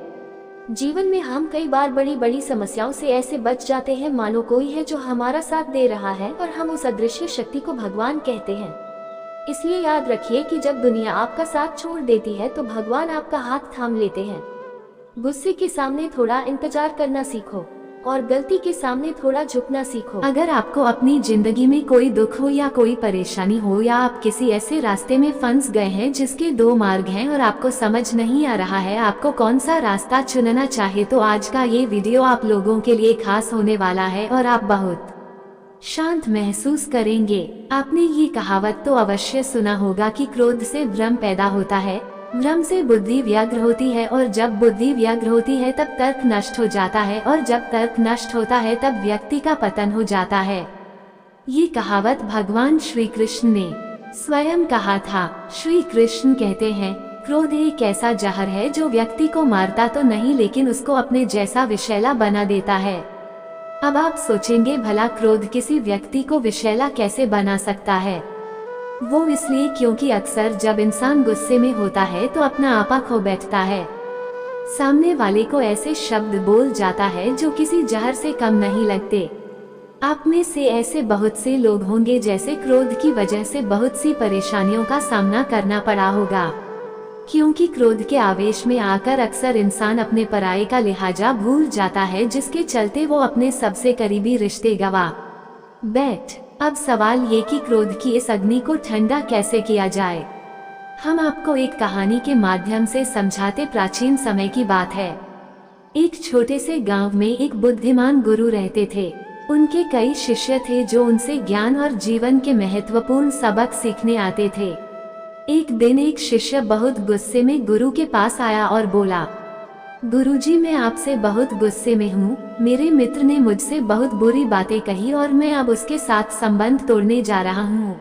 जीवन में हम कई बार बड़ी बड़ी समस्याओं से ऐसे बच जाते हैं मानो कोई है जो हमारा साथ दे रहा है, और हम उस अदृश्य शक्ति को भगवान कहते हैं। इसलिए याद रखिए कि जब दुनिया आपका साथ छोड़ देती है तो भगवान आपका हाथ थाम लेते हैं। गुस्से के सामने थोड़ा इंतजार करना सीखो और गलती के सामने थोड़ा झुकना सीखो। अगर आपको अपनी जिंदगी में कोई दुख हो या कोई परेशानी हो, या आप किसी ऐसे रास्ते में फंस गए हैं जिसके दो मार्ग हैं और आपको समझ नहीं आ रहा है आपको कौन सा रास्ता चुनना चाहिए, तो आज का ये वीडियो आप लोगों के लिए खास होने वाला है और आप बहुत शांत महसूस करेंगे। आपने ये कहावत तो अवश्य सुना होगा कि क्रोध से भ्रम पैदा होता है, भ्रम से बुद्धि व्यग्र होती है, और जब बुद्धि व्यग्र होती है तब तर्क नष्ट हो जाता है, और जब तर्क नष्ट होता है तब व्यक्ति का पतन हो जाता है। ये कहावत भगवान श्री कृष्ण ने स्वयं कहा था। श्री कृष्ण कहते हैं, क्रोध एक ऐसा जहर है जो व्यक्ति को मारता तो नहीं लेकिन उसको अपने जैसा विषैला बना देता है। अब आप सोचेंगे, भला क्रोध किसी व्यक्ति को विषैला कैसे बना सकता है? वो इसलिए क्योंकि अक्सर जब इंसान गुस्से में होता है तो अपना आपा खो बैठता है। सामने वाले को ऐसे शब्द बोल जाता है जो किसी जहर से कम नहीं लगते। आप में से ऐसे बहुत से लोग होंगे जैसे क्रोध की वजह से बहुत सी परेशानियों का सामना करना पड़ा होगा, क्योंकि क्रोध के आवेश में आकर अक्सर इंसान अपने पराये का लिहाजा भूल जाता है, जिसके चलते वो अपने सबसे करीबी रिश्ते गवा बैठ। अब सवाल ये कि क्रोध की इस अग्नि को ठंडा कैसे किया जाए। हम आपको एक कहानी के माध्यम से समझाते। प्राचीन समय की बात है। एक छोटे से गांव में एक बुद्धिमान गुरु रहते थे। उनके कई शिष्य थे जो उनसे ज्ञान और जीवन के महत्वपूर्ण सबक सीखने आते थे। एक दिन एक शिष्य बहुत गुस्से में गुरु के पास आया और बोला, गुरुजी, मैं आपसे बहुत गुस्से में हूँ। मेरे मित्र ने मुझसे बहुत बुरी बातें कही और मैं अब उसके साथ संबंध तोड़ने जा रहा हूँ।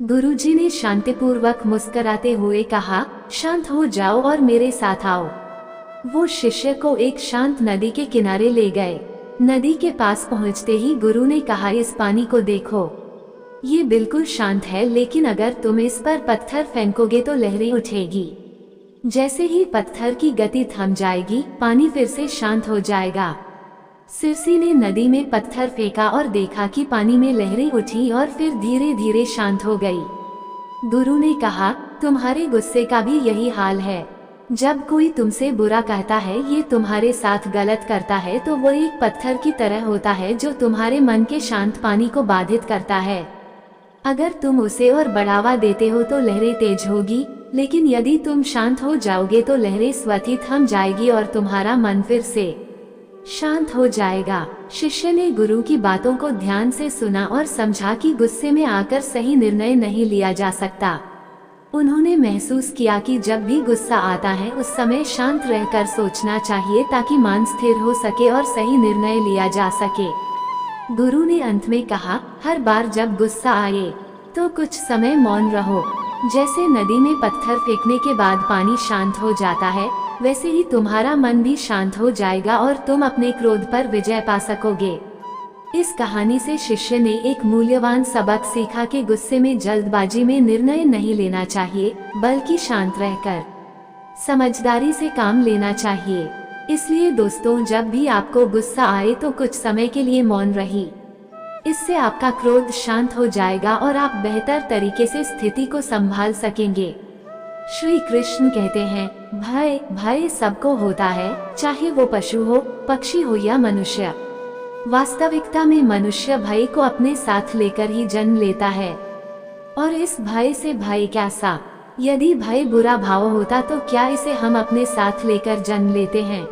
गुरुजी ने शांतिपूर्वक मुस्कुराते हुए कहा, शांत हो जाओ और मेरे साथ आओ। वो शिष्य को एक शांत नदी के किनारे ले गए। नदी के पास पहुँचते ही गुरु ने कहा, इस पानी को देखो, ये बिल्कुल शांत है, लेकिन अगर तुम इस पर पत्थर फेंकोगे तो लहरें उठेगी। जैसे ही पत्थर की गति थम जाएगी पानी फिर से शांत हो जाएगा। सिरसी ने नदी में पत्थर फेंका और देखा कि पानी में लहरें उठी और फिर धीरे धीरे शांत हो गई। गुरु ने कहा, तुम्हारे गुस्से का भी यही हाल है। जब कोई तुमसे बुरा कहता है, ये तुम्हारे साथ गलत करता है, तो वो एक पत्थर की तरह होता है जो तुम्हारे मन के शांत पानी को बाधित करता है। अगर तुम उसे और बढ़ावा देते हो तो लहरें तेज होगी, लेकिन यदि तुम शांत हो जाओगे तो लहरें स्वतः थम जाएगी और तुम्हारा मन फिर से शांत हो जाएगा। शिष्य ने गुरु की बातों को ध्यान से सुना और समझा कि गुस्से में आकर सही निर्णय नहीं लिया जा सकता। उन्होंने महसूस किया कि जब भी गुस्सा आता है उस समय शांत रहकर सोचना चाहिए ताकि मन स्थिर हो सके और सही निर्णय लिया जा सके। गुरु ने अंत में कहा, हर बार जब गुस्सा आए तो कुछ समय मौन रहो। जैसे नदी में पत्थर फेंकने के बाद पानी शांत हो जाता है, वैसे ही तुम्हारा मन भी शांत हो जाएगा और तुम अपने क्रोध पर विजय पा सकोगे। इस कहानी से शिष्य ने एक मूल्यवान सबक सीखा कि गुस्से में जल्दबाजी में निर्णय नहीं लेना चाहिए, बल्कि शांत रहकर समझदारी से काम लेना चाहिए। इसलिए दोस्तों, जब भी आपको गुस्सा आए तो कुछ समय के लिए मौन रहिए। इससे आपका क्रोध शांत हो जाएगा और आप बेहतर तरीके से स्थिति को संभाल सकेंगे। श्री कृष्ण कहते हैं, भय सबको होता है, चाहे वो पशु हो, पक्षी हो या मनुष्य। वास्तविकता में मनुष्य भय को अपने साथ लेकर ही जन्म लेता है। और इस भय से भय कैसा? यदि भय बुरा भाव होता तो क्या इसे हम अपने साथ लेकर जन्म लेते हैं?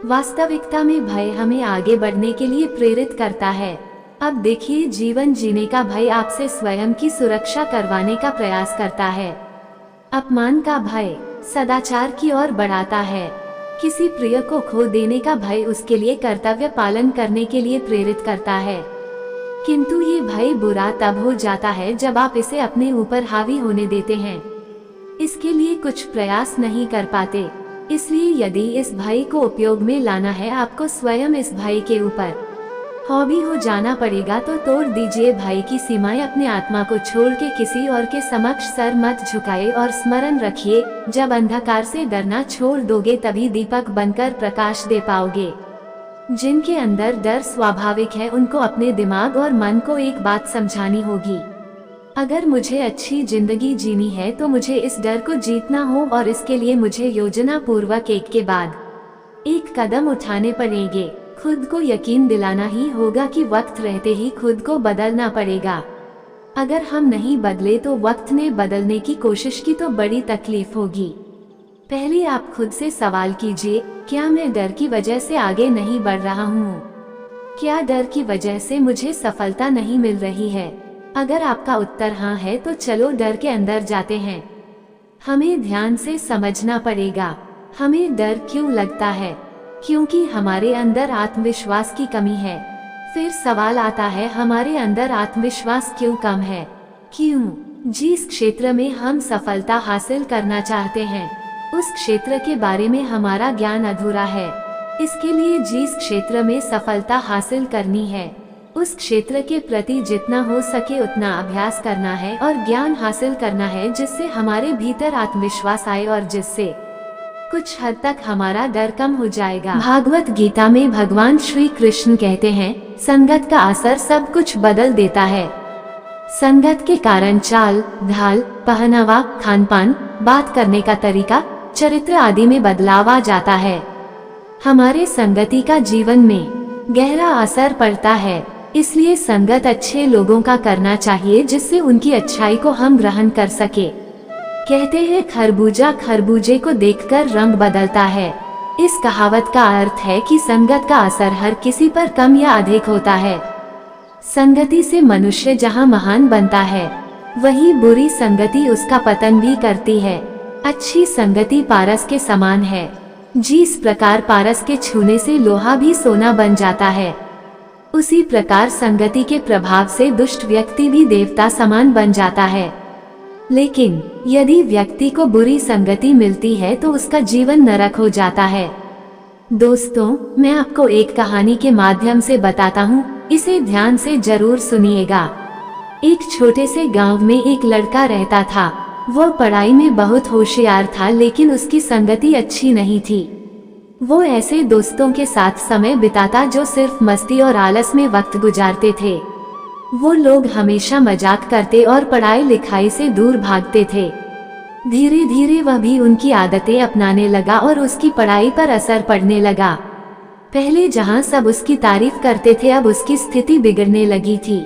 वास्तविकता में भय हमें आगे बढ़ने के लिए प्रेरित करता है। अब देखिए, जीवन जीने का भय आपसे स्वयं की सुरक्षा करवाने का प्रयास करता है। अपमान का भय सदाचार की ओर बढ़ाता है। किसी प्रिय को खो देने का भय उसके लिए कर्तव्य पालन करने के लिए प्रेरित करता है। किंतु ये भय बुरा तब हो जाता है जब आप इसे अपने ऊपर हावी होने देते हैं, इसके लिए कुछ प्रयास नहीं कर पाते। इसलिए यदि इस भय को उपयोग में लाना है, आपको स्वयं इस भय के ऊपर हॉबी हो जाना पड़ेगा। तो तोड़ दीजिए भय की सीमाएं, अपने आत्मा को छोड़ के किसी और के समक्ष सर मत झुकाए और स्मरण रखिए, जब अंधकार से डरना छोड़ दोगे तभी दीपक बनकर प्रकाश दे पाओगे। जिनके अंदर डर स्वाभाविक है, उनको अपने दिमाग और मन को एक बात समझानी होगी। अगर मुझे अच्छी जिंदगी जीनी है तो मुझे इस डर को जीतना हो, और इसके लिए मुझे योजना पूर्वक एक के बाद एक कदम उठाने पड़ेंगे। खुद को यकीन दिलाना ही होगा कि वक्त रहते ही खुद को बदलना पड़ेगा। अगर हम नहीं बदले तो वक्त ने बदलने की कोशिश की तो बड़ी तकलीफ होगी। पहले आप खुद से सवाल कीजिए, क्या मैं डर की वजह से आगे नहीं बढ़ रहा हूँ? क्या डर की वजह से मुझे सफलता नहीं मिल रही है? अगर आपका उत्तर हाँ है तो चलो डर के अंदर जाते हैं। हमें ध्यान से समझना पड़ेगा, हमें डर क्यों लगता है? क्योंकि हमारे अंदर आत्मविश्वास की कमी है। फिर सवाल आता है, हमारे अंदर आत्मविश्वास क्यों कम है? क्यों? जिस क्षेत्र में हम सफलता हासिल करना चाहते हैं, उस क्षेत्र के बारे में हमारा ज्ञान अधूरा है। इसके लिए जिस क्षेत्र में सफलता हासिल करनी है, उस क्षेत्र के प्रति जितना हो सके उतना अभ्यास करना है और ज्ञान हासिल करना है, जिससे हमारे भीतर आत्मविश्वास आए और जिससे कुछ हद तक हमारा डर कम हो जाएगा। भागवत गीता में भगवान श्री कृष्ण कहते हैं, संगत का असर सब कुछ बदल देता है। संगत के कारण चाल ढाल, पहनावा, खान पान, बात करने का तरीका, चरित्र आदि में बदलाव आ जाता है। हमारे संगति का जीवन में गहरा असर पड़ता है। इसलिए संगत अच्छे लोगों का करना चाहिए, जिससे उनकी अच्छाई को हम ग्रहण कर सके। कहते हैं, खरबूजा खरबूजे को देखकर रंग बदलता है। इस कहावत का अर्थ है कि संगत का असर हर किसी पर कम या अधिक होता है। संगति से मनुष्य जहाँ महान बनता है, वहीं बुरी संगति उसका पतन भी करती है। अच्छी संगति पारस के समान है। जिस प्रकार पारस के छूने से लोहा भी सोना बन जाता है, उसी प्रकार संगति के प्रभाव से दुष्ट व्यक्ति भी देवता समान बन जाता है। लेकिन यदि व्यक्ति को बुरी संगति मिलती है तो उसका जीवन नरक हो जाता है। दोस्तों, मैं आपको एक कहानी के माध्यम से बताता हूँ, इसे ध्यान से जरूर सुनिएगा। एक छोटे से गांव में एक लड़का रहता था। वह पढ़ाई में बहुत होशियार था, लेकिन उसकी संगति अच्छी नहीं थी। वो ऐसे दोस्तों के साथ समय बिताता जो सिर्फ मस्ती और आलस में वक्त गुजारते थे। वो लोग हमेशा मजाक करते और पढ़ाई लिखाई से दूर भागते थे। धीरे धीरे वह भी उनकी आदतें अपनाने लगा और उसकी पढ़ाई पर असर पड़ने लगा। पहले जहां सब उसकी तारीफ करते थे, अब उसकी स्थिति बिगड़ने लगी थी।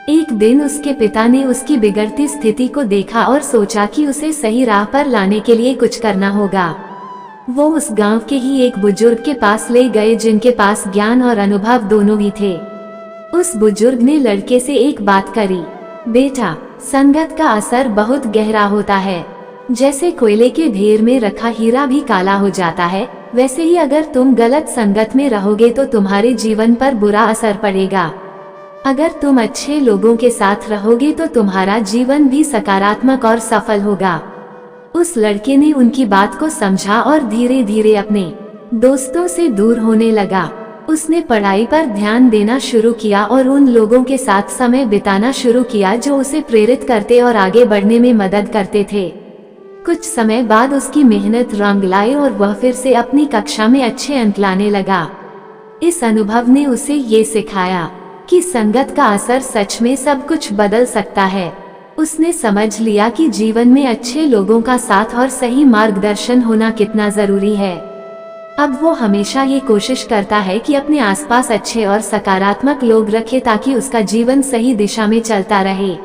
एक दिन उसके पिता ने उसकी बिगड़ती स्थिति को देखा और सोचा कि उसे सही राह पर लाने के लिए कुछ करना होगा। वो उस गांव के ही एक बुजुर्ग के पास ले गए, जिनके पास ज्ञान और अनुभव दोनों ही थे। उस बुजुर्ग ने लड़के से एक बात करी, बेटा, संगत का असर बहुत गहरा होता है। जैसे कोयले के ढेर में रखा हीरा भी काला हो जाता है, वैसे ही अगर तुम गलत संगत में रहोगे तो तुम्हारे जीवन पर बुरा असर पड़ेगा। अगर तुम अच्छे लोगों के साथ रहोगे तो तुम्हारा जीवन भी सकारात्मक और सफल होगा। उस लड़के ने उनकी बात को समझा और धीरे धीरे अपने दोस्तों से दूर होने लगा। उसने पढ़ाई पर ध्यान देना शुरू किया और उन लोगों के साथ समय बिताना शुरू किया जो उसे प्रेरित करते और आगे बढ़ने में मदद करते थे। कुछ समय बाद उसकी मेहनत रंग लाई और वह फिर से अपनी कक्षा में अच्छे अंक लाने लगा। इस अनुभव ने उसे ये सिखाया, कि संगत का असर सच में सब कुछ बदल सकता है। उसने समझ लिया कि जीवन में अच्छे लोगों का साथ और सही मार्गदर्शन होना कितना जरूरी है। अब वो हमेशा ये कोशिश करता है कि अपने आसपास अच्छे और सकारात्मक लोग रखे ताकि उसका जीवन सही दिशा में चलता रहे।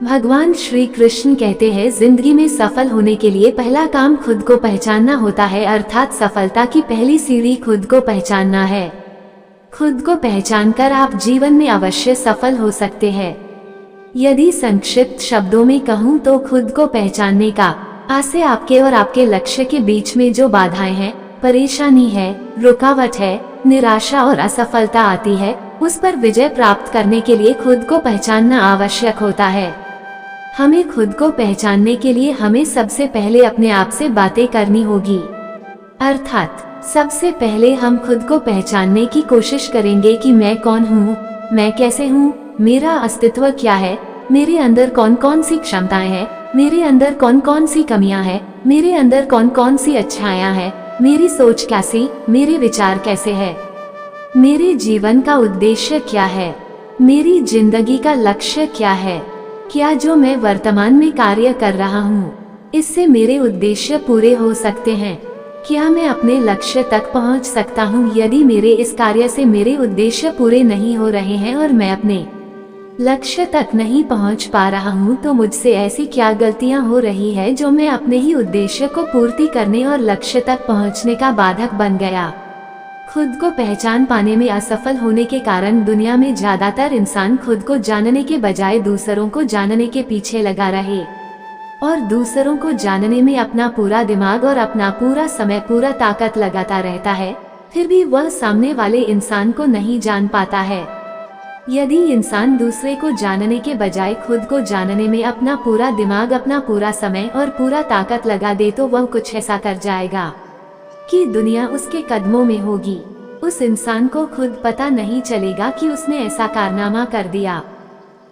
भगवान श्री कृष्ण कहते हैं, जिंदगी में सफल होने के लिए पहला काम खुद को पहचानना होता है, अर्थात सफलता की पहली सीढ़ी खुद को पहचानना है। खुद को पहचानकर आप जीवन में अवश्य सफल हो सकते हैं। यदि संक्षिप्त शब्दों में कहूँ तो खुद को पहचानने का आसे आपके और आपके लक्ष्य के बीच में जो बाधाएं हैं, परेशानी है, रुकावट है, निराशा और असफलता आती है, उस पर विजय प्राप्त करने के लिए खुद को पहचानना आवश्यक होता है। हमें खुद को पहचानने के लिए हमें सबसे पहले अपने आप से बातें करनी होगी, अर्थात सबसे पहले हम खुद को पहचानने की कोशिश करेंगे कि मैं कौन हूँ, मैं कैसे हूँ, मेरा अस्तित्व क्या है, मेरे अंदर कौन कौन सी क्षमताएं हैं, मेरे अंदर कौन कौन सी कमियां हैं, मेरे अंदर कौन कौन सी अच्छाइयां हैं, मेरी सोच कैसी, मेरे विचार कैसे हैं, मेरे जीवन का उद्देश्य क्या है, मेरी जिंदगी का लक्ष्य क्या है, क्या जो मैं वर्तमान में कार्य कर रहा हूँ इससे मेरे उद्देश्य पूरे हो सकते हैं, क्या मैं अपने लक्ष्य तक पहुँच सकता हूँ। यदि मेरे इस कार्य से मेरे उद्देश्य पूरे नहीं हो रहे हैं और मैं अपने लक्ष्य तक नहीं पहुंच पा रहा हूं, तो मुझसे ऐसी क्या गलतियां हो रही है जो मैं अपने ही उद्देश्य को पूर्ति करने और लक्ष्य तक पहुंचने का बाधक बन गया। खुद को पहचान पाने में असफल होने के कारण दुनिया में ज्यादातर इंसान खुद को जानने के बजाय दूसरों को जानने के पीछे लगा रहे और दूसरों को जानने में अपना पूरा दिमाग और अपना पूरा समय, पूरा ताकत लगाता रहता है, फिर भी वह सामने वाले इंसान को नहीं जान पाता है। यदि इंसान दूसरे को जानने के बजाय खुद को जानने में अपना पूरा दिमाग, अपना पूरा समय और पूरा ताकत लगा दे तो वह कुछ ऐसा कर जाएगा कि दुनिया उसके कदमों में होगी। उस इंसान को खुद पता नहीं चलेगा कि उसने ऐसा कारनामा कर दिया।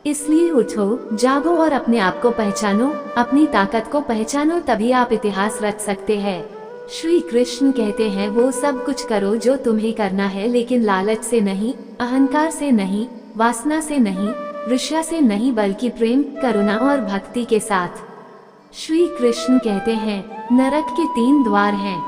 इसलिए उठो, जागो और अपने आप को पहचानो, अपनी ताकत को पहचानो, तभी आप इतिहास रच सकते हैं। श्री कृष्ण कहते हैं, वो सब कुछ करो जो तुम्हें करना है, लेकिन लालच से नहीं, अहंकार से नहीं, वासना से नहीं, ईर्ष्या से नहीं, बल्कि प्रेम, करुणा और भक्ति के साथ। श्री कृष्ण कहते हैं, नरक के 3 द्वार हैं,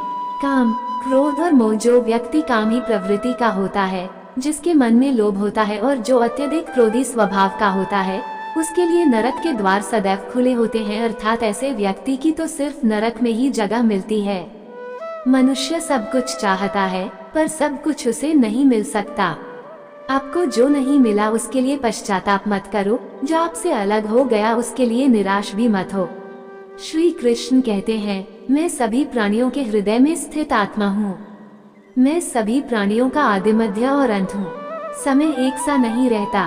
काम, क्रोध और मोह। जो व्यक्ति कामी प्रवृत्ति का होता है, जिसके मन में लोभ होता है और जो अत्यधिक क्रोधी स्वभाव का होता है, उसके लिए नरक के द्वार सदैव खुले होते हैं, अर्थात ऐसे व्यक्ति की तो सिर्फ नरक में ही जगह मिलती है। मनुष्य सब कुछ चाहता है, पर सब कुछ उसे नहीं मिल सकता। आपको जो नहीं मिला उसके लिए पश्चाताप मत करो, जो आपसे अलग हो गया उसके लिए निराश भी मत हो। श्री कृष्ण कहते हैं, मैं सभी प्राणियों के हृदय में स्थित आत्मा हूँ। मैं सभी प्राणियों का आदि, मध्य और अंत हूँ। समय एक सा नहीं रहता।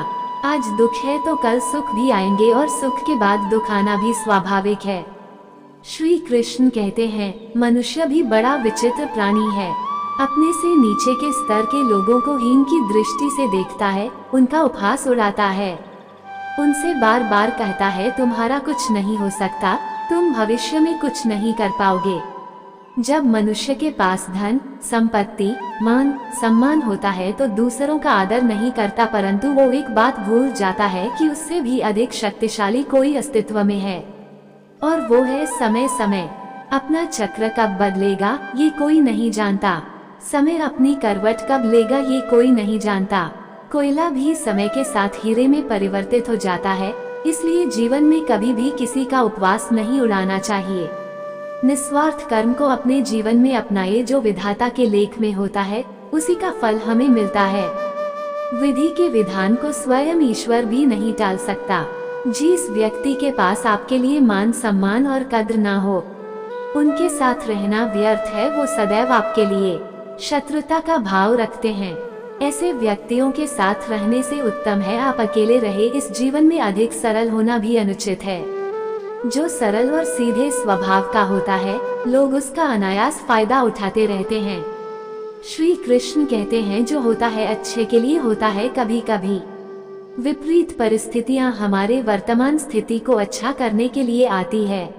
आज दुख है तो कल सुख भी आएंगे और सुख के बाद दुख आना भी स्वाभाविक है। श्री कृष्ण कहते हैं, मनुष्य भी बड़ा विचित्र प्राणी है। अपने से नीचे के स्तर के लोगों को हीन की दृष्टि से देखता है, उनका उपहास उड़ाता है, उनसे बार बार कहता है तुम्हारा कुछ नहीं हो सकता, तुम भविष्य में कुछ नहीं कर पाओगे। जब मनुष्य के पास धन, संपत्ति, मान, सम्मान होता है तो दूसरों का आदर नहीं करता, परंतु वो एक बात भूल जाता है कि उससे भी अधिक शक्तिशाली कोई अस्तित्व में है, और वो है समय। समय अपना चक्र कब बदलेगा ये कोई नहीं जानता। समय अपनी करवट कब लेगा ये कोई नहीं जानता। कोयला भी समय के साथ हीरे में परिवर्तित हो जाता है, इसलिए जीवन में कभी भी किसी का उपवास नहीं उड़ाना चाहिए। निस्वार्थ कर्म को अपने जीवन में अपनाए, जो विधाता के लेख में होता है उसी का फल हमें मिलता है। विधि के विधान को स्वयं ईश्वर भी नहीं टाल सकता। जिस व्यक्ति के पास आपके लिए मान, सम्मान और कद्र ना हो, उनके साथ रहना व्यर्थ है। वो सदैव आपके लिए शत्रुता का भाव रखते हैं। ऐसे व्यक्तियों के साथ रहने से उत्तम है आप अकेले रहे। इस जीवन में अधिक सरल होना भी अनुचित है। जो सरल और सीधे स्वभाव का होता है, लोग उसका अनायास फायदा उठाते रहते हैं। श्री कृष्ण कहते हैं, जो होता है अच्छे के लिए होता है। कभी कभी विपरीत परिस्थितियां हमारे वर्तमान स्थिति को अच्छा करने के लिए आती है।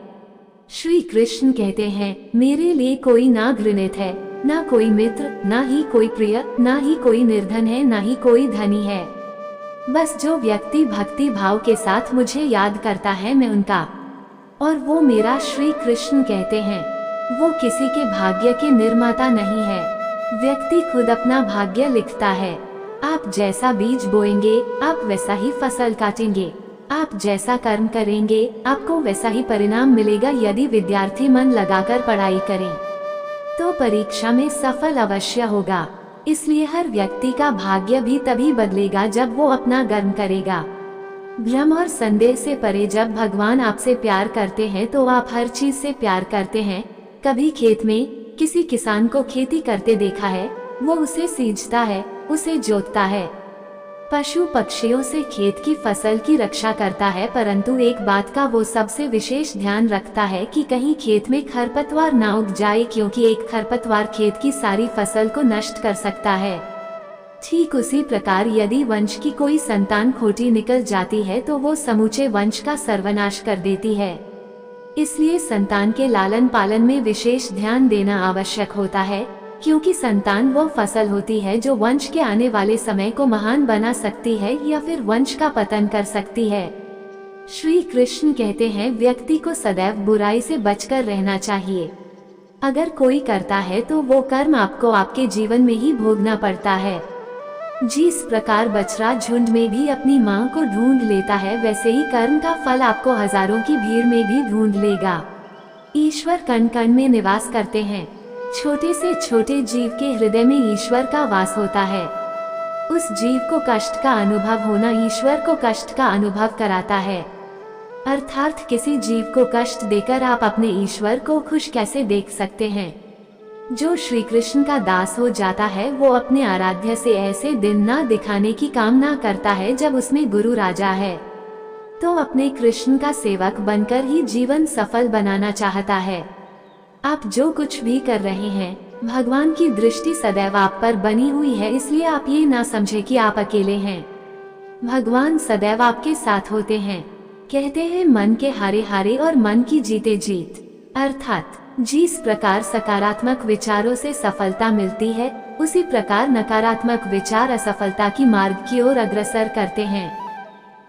श्री कृष्ण कहते हैं, मेरे लिए कोई ना घृणित है, ना कोई मित्र, ना ही कोई प्रिय, ना ही कोई निर्धन है, ना ही कोई धनी है। बस जो व्यक्ति भक्ति भाव के साथ मुझे याद करता है मैं उनका और वो मेरा श्री कृष्ण कहते हैं। वो किसी के भाग्य के निर्माता नहीं है। व्यक्ति खुद अपना भाग्य लिखता है। आप जैसा बीज बोएंगे आप वैसा ही फसल काटेंगे। आप जैसा कर्म करेंगे आपको वैसा ही परिणाम मिलेगा। यदि विद्यार्थी मन लगाकर पढ़ाई करें तो परीक्षा में सफल अवश्य होगा। इसलिए हर व्यक्ति का भाग्य भी तभी बदलेगा जब वो अपना कर्म करेगा। भ्रम और संदेह से परे जब भगवान आपसे प्यार करते हैं तो आप हर चीज से प्यार करते हैं। कभी खेत में किसी किसान को खेती करते देखा है? वो उसे सींचता है, उसे जोतता है। पशु पक्षियों से खेत की फसल की रक्षा करता है, परंतु एक बात का वो सबसे विशेष ध्यान रखता है कि कहीं खेत में खरपतवार ना उग जाए, क्योंकि एक खरपतवार खेत की सारी फसल को नष्ट कर सकता है। ठीक उसी प्रकार यदि वंश की कोई संतान खोटी निकल जाती है तो वो समूचे वंश का सर्वनाश कर देती है। इसलिए संतान के लालन पालन में विशेष ध्यान देना आवश्यक होता है, क्योंकि संतान वो फसल होती है जो वंश के आने वाले समय को महान बना सकती है या फिर वंश का पतन कर सकती है। श्री कृष्ण कहते हैं व्यक्ति को सदैव बुराई से बचकर रहना चाहिए। अगर कोई करता है तो वो कर्म आपको आपके जीवन में ही भोगना पड़ता है। जिस प्रकार बछड़ा झुंड में भी अपनी मां को ढूंढ लेता है, वैसे ही कर्म का फल आपको हजारों की भीड़ में भी ढूंढ लेगा। ईश्वर कण कण में निवास करते हैं। छोटे से छोटे जीव के हृदय में ईश्वर का वास होता है। उस जीव को कष्ट का अनुभव होना ईश्वर को कष्ट का अनुभव कराता है। अर्थात किसी जीव को कष्ट देकर आप अपने ईश्वर को खुश कैसे देख सकते हैं? जो श्री कृष्ण का दास हो जाता है वो अपने आराध्य से ऐसे दिन ना दिखाने की कामना करता है जब उसमें गुरु राजा है, तो अपने कृष्ण का सेवक बनकर ही जीवन सफल बनाना चाहता है। आप जो कुछ भी कर रहे हैं भगवान की दृष्टि सदैव आप पर बनी हुई है, इसलिए आप ये ना समझे कि आप अकेले हैं। भगवान सदैव आपके साथ होते हैं। कहते हैं मन के हारे हारे और मन की जीते जीत। अर्थात जिस प्रकार सकारात्मक विचारों से सफलता मिलती है, उसी प्रकार नकारात्मक विचार असफलता की मार्ग की ओर अग्रसर करते हैं।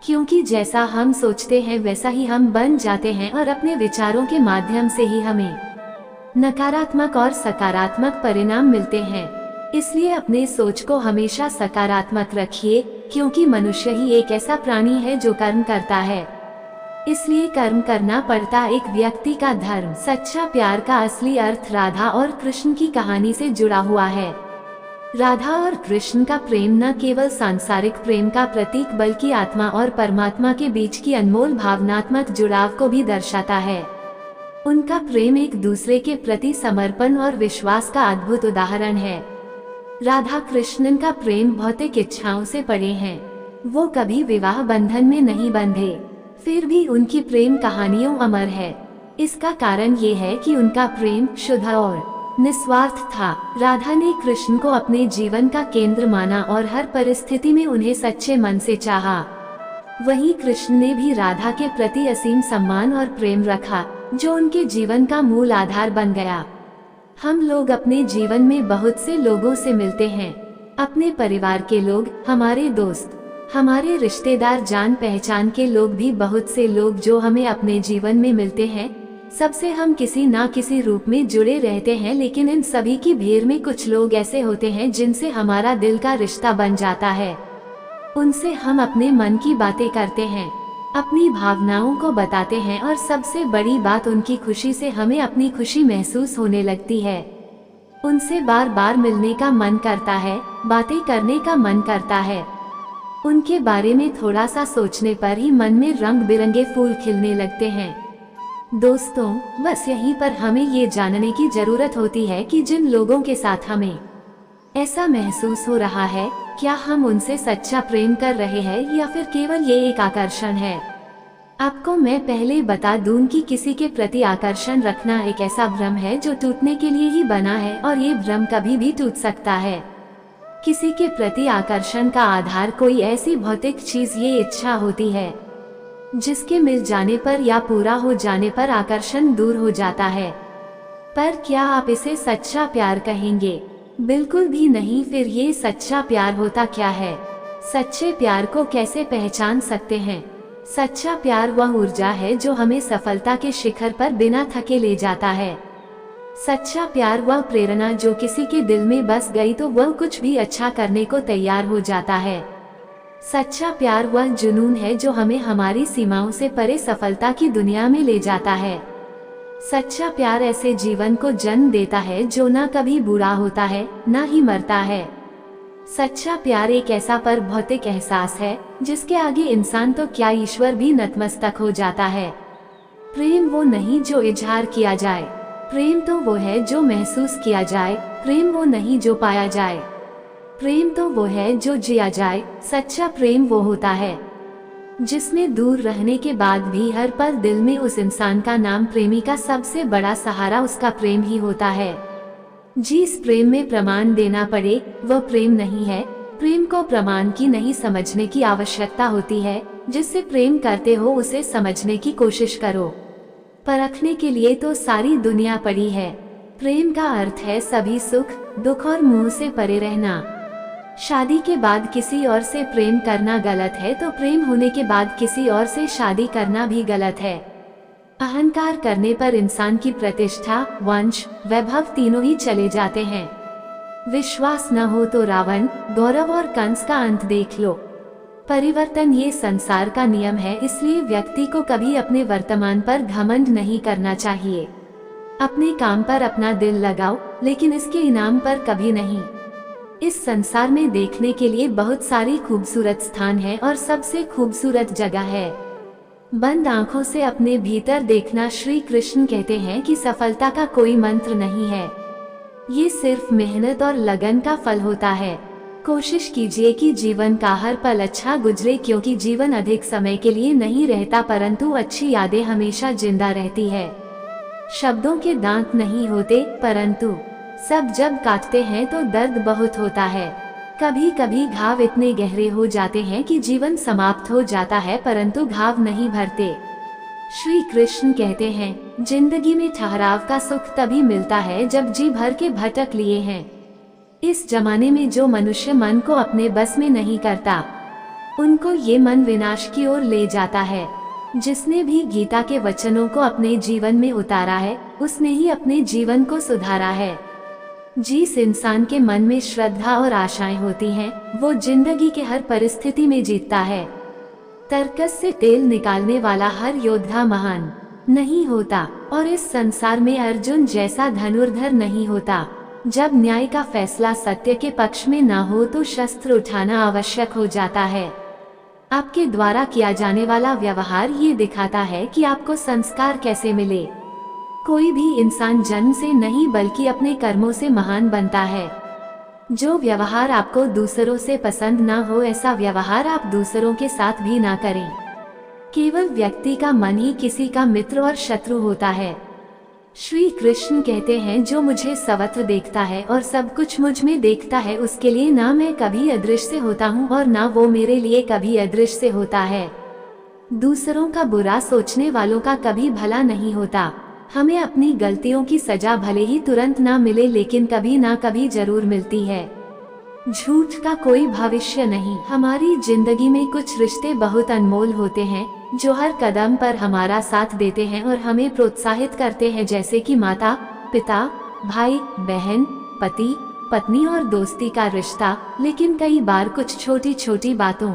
क्योंकि जैसा हम सोचते हैं वैसा ही हम बन जाते हैं और अपने विचारों के माध्यम से ही हमें नकारात्मक और सकारात्मक परिणाम मिलते हैं। इसलिए अपने सोच को हमेशा सकारात्मक रखिए, क्योंकि मनुष्य ही एक ऐसा प्राणी है जो कर्म करता है। इसलिए कर्म करना पड़ता एक व्यक्ति का धर्म। सच्चा प्यार का असली अर्थ राधा और कृष्ण की कहानी से जुड़ा हुआ है। राधा और कृष्ण का प्रेम न केवल सांसारिक प्रेम का प्रतीक बल्कि आत्मा और परमात्मा के बीच की अनमोल भावनात्मक जुड़ाव को भी दर्शाता है। उनका प्रेम एक दूसरे के प्रति समर्पण और विश्वास का अद्भुत उदाहरण है। राधा कृष्णन का प्रेम भौतिक इच्छाओं से परे हैं। वो कभी विवाह बंधन में नहीं बंधे, फिर भी उनकी प्रेम कहानियों अमर है। इसका कारण ये है कि उनका प्रेम शुद्ध और निस्वार्थ था। राधा ने कृष्ण को अपने जीवन का केंद्र माना और हर परिस्थिति में उन्हें सच्चे मन से चाहा। वहीं कृष्ण ने भी राधा के प्रति असीम सम्मान और प्रेम रखा, जो उनके जीवन का मूल आधार बन गया। हम लोग अपने जीवन में बहुत से लोगों से मिलते हैं। अपने परिवार के लोग, हमारे दोस्त, हमारे रिश्तेदार, जान पहचान के लोग भी बहुत से लोग जो हमें अपने जीवन में मिलते हैं। सबसे हम किसी ना किसी रूप में जुड़े रहते हैं, लेकिन इन सभी की भीड़ में कुछ लोग ऐसे होते हैं जिनसे हमारा दिल का रिश्ता बन जाता है। उनसे हम अपने मन की बातें करते हैं, अपनी भावनाओं को बताते हैं और सबसे बड़ी बात उनकी खुशी से हमें अपनी खुशी महसूस होने लगती है। उनसे बार बार मिलने का मन करता है, बातें करने का मन करता है। उनके बारे में थोड़ा सा सोचने पर ही मन में रंग बिरंगे फूल खिलने लगते हैं। दोस्तों, बस यहीं पर हमें ये जानने की जरूरत होती है कि जिन लोगों के साथ हमें ऐसा महसूस हो रहा है, क्या हम उनसे सच्चा प्रेम कर रहे हैं या फिर केवल ये एक आकर्षण है। आपको मैं पहले बता दूं कि किसी के प्रति आकर्षण रखना एक ऐसा भ्रम है जो टूटने के लिए ही बना है, और ये भ्रम कभी भी टूट सकता है। किसी के प्रति आकर्षण का आधार कोई ऐसी भौतिक चीज, ये इच्छा होती है जिसके मिल जाने पर या पूरा हो जाने पर आकर्षण दूर हो जाता है। पर क्या आप इसे सच्चा प्यार कहेंगे? बिल्कुल भी नहीं। फिर ये सच्चा प्यार होता क्या है? सच्चे प्यार को कैसे पहचान सकते हैं? सच्चा प्यार वह ऊर्जा है जो हमें सफलता के शिखर पर बिना थके ले जाता है। सच्चा प्यार वह प्रेरणा जो किसी के दिल में बस गई तो वह कुछ भी अच्छा करने को तैयार हो जाता है। सच्चा प्यार वह जुनून है जो हमें हमारी सीमाओं से परे सफलता की दुनिया में ले जाता है। सच्चा प्यार ऐसे जीवन को जन्म देता है जो ना कभी बुरा होता है, ना ही मरता है। सच्चा प्यार एक ऐसा पर भौतिक एहसास है जिसके आगे इंसान तो क्या ईश्वर भी नतमस्तक हो जाता है। प्रेम वो नहीं जो इजहार किया जाए, प्रेम तो वो है जो महसूस किया जाए। प्रेम वो नहीं जो पाया जाए, प्रेम तो वो है जो जिया जाए। सच्चा प्रेम वो होता है जिसमें दूर रहने के बाद भी हर पल दिल में उस इंसान का नाम। प्रेमी का सबसे बड़ा सहारा उसका प्रेम ही होता है। जिस प्रेम में प्रमाण देना पड़े वह प्रेम नहीं है। प्रेम को प्रमाण की नहीं समझने की आवश्यकता होती है। जिससे प्रेम करते हो उसे समझने की कोशिश करो। परखने के लिए तो सारी दुनिया पड़ी है। प्रेम का अर्थ है सभी सुख दुख और मोह से परे रहना। शादी के बाद किसी और से प्रेम करना गलत है तो प्रेम होने के बाद किसी और से शादी करना भी गलत है। अहंकार करने पर इंसान की प्रतिष्ठा, वंश, वैभव तीनों ही चले जाते हैं। विश्वास न हो तो रावण, गौरव और कंस का अंत देख लो। परिवर्तन ये संसार का नियम है, इसलिए व्यक्ति को कभी अपने वर्तमान पर घमंड नहीं करना चाहिए। अपने काम पर अपना दिल लगाओ, लेकिन इसके इनाम पर कभी नहीं। इस संसार में देखने के लिए बहुत सारी खूबसूरत स्थान है और सबसे खूबसूरत जगह है बंद आंखों से अपने भीतर देखना। श्री कृष्ण कहते हैं कि सफलता का कोई मंत्र नहीं है, ये सिर्फ मेहनत और लगन का फल होता है। कोशिश कीजिए कि जीवन का हर पल अच्छा गुजरे, क्योंकि जीवन अधिक समय के लिए नहीं रहता, परंतु अच्छी यादें हमेशा जिंदा रहती है। शब्दों के दांत नहीं होते, परंतु सब जब काटते हैं तो दर्द बहुत होता है। कभी कभी घाव इतने गहरे हो जाते हैं कि जीवन समाप्त हो जाता है, परंतु घाव नहीं भरते। श्री कृष्ण कहते हैं, जिंदगी में ठहराव का सुख तभी मिलता है जब जी भर के भटक लिए हैं। इस जमाने में जो मनुष्य मन को अपने बस में नहीं करता, उनको ये मन विनाश की ओर ले जाता है। जिसने भी गीता के वचनों को अपने जीवन में उतारा है, उसने ही अपने जीवन को सुधारा है। जिस इंसान के मन में श्रद्धा और आशाएं होती हैं, वो जिंदगी के हर परिस्थिति में जीतता है। तर्कस से तेल निकालने वाला हर योद्धा महान नहीं होता, और इस संसार में अर्जुन जैसा धनुर्धर नहीं होता। जब न्याय का फैसला सत्य के पक्ष में न हो तो शस्त्र उठाना आवश्यक हो जाता है। आपके द्वारा किया जाने वाला व्यवहार ये दिखाता है कि आपको संस्कार कैसे मिले। कोई भी इंसान जन्म से नहीं बल्कि अपने कर्मों से महान बनता है। जो व्यवहार आपको दूसरों से पसंद ना हो, ऐसा व्यवहार आप दूसरों के साथ भी ना करें। केवल व्यक्ति का मन ही किसी का मित्र और शत्रु होता है। श्री कृष्ण कहते हैं, जो मुझे सर्वत्र देखता है और सब कुछ मुझ में देखता है, उसके लिए ना मैं कभी अदृश्य होता हूँ और ना वो मेरे लिए कभी अदृश्य होता है। दूसरों का बुरा सोचने वालों का कभी भला नहीं होता। हमें अपनी गलतियों की सजा भले ही तुरंत ना मिले, लेकिन कभी ना कभी जरूर मिलती है। झूठ का कोई भविष्य नहीं। हमारी जिंदगी में कुछ रिश्ते बहुत अनमोल होते हैं, जो हर कदम पर हमारा साथ देते हैं और हमें प्रोत्साहित करते हैं, जैसे कि माता पिता, भाई बहन, पति पत्नी और दोस्ती का रिश्ता। लेकिन कई बार कुछ छोटी छोटी बातों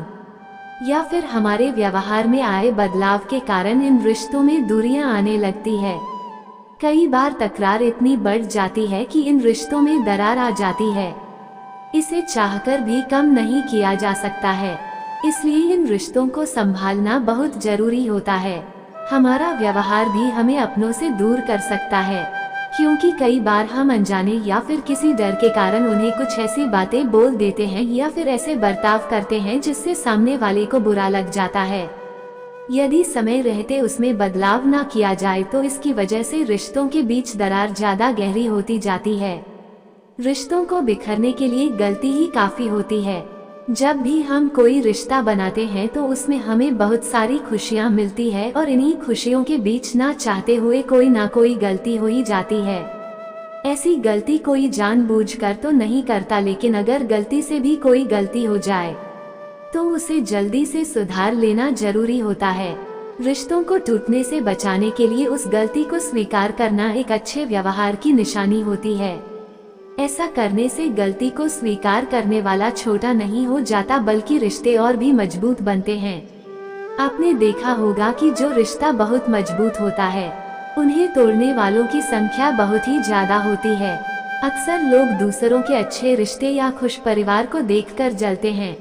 या फिर हमारे व्यवहार में आए बदलाव के कारण इन रिश्तों में दूरियां आने लगती है। कई बार तकरार इतनी बढ़ जाती है कि इन रिश्तों में दरार आ जाती है। इसे चाहकर भी कम नहीं किया जा सकता है, इसलिए इन रिश्तों को संभालना बहुत जरूरी होता है। हमारा व्यवहार भी हमें अपनों से दूर कर सकता है, क्योंकि कई बार हम अनजाने या फिर किसी डर के कारण उन्हें कुछ ऐसी बातें बोल देते हैं या फिर ऐसे बर्ताव करते हैं जिससे सामने वाले को बुरा लग जाता है। यदि समय रहते उसमें बदलाव ना किया जाए तो इसकी वजह से रिश्तों के बीच दरार ज्यादा गहरी होती जाती है। रिश्तों को बिखरने के लिए गलती ही काफी होती है। जब भी हम कोई रिश्ता बनाते हैं तो उसमें हमें बहुत सारी खुशियां मिलती है और इन्हीं खुशियों के बीच ना चाहते हुए कोई ना कोई गलती हो ही जाती है। ऐसी गलती कोई जानबूझकर तो नहीं करता, लेकिन अगर गलती से भी कोई गलती हो जाए तो उसे जल्दी से सुधार लेना जरूरी होता है। रिश्तों को टूटने से बचाने के लिए उस गलती को स्वीकार करना एक अच्छे व्यवहार की निशानी होती है। ऐसा करने से गलती को स्वीकार करने वाला छोटा नहीं हो जाता, बल्कि रिश्ते और भी मजबूत बनते हैं। आपने देखा होगा कि जो रिश्ता बहुत मजबूत होता है, उन्हें तोड़ने वालों की संख्या बहुत ही ज्यादा होती है। अक्सर लोग दूसरों के अच्छे रिश्ते या खुश परिवार को देखकर जलते हैं।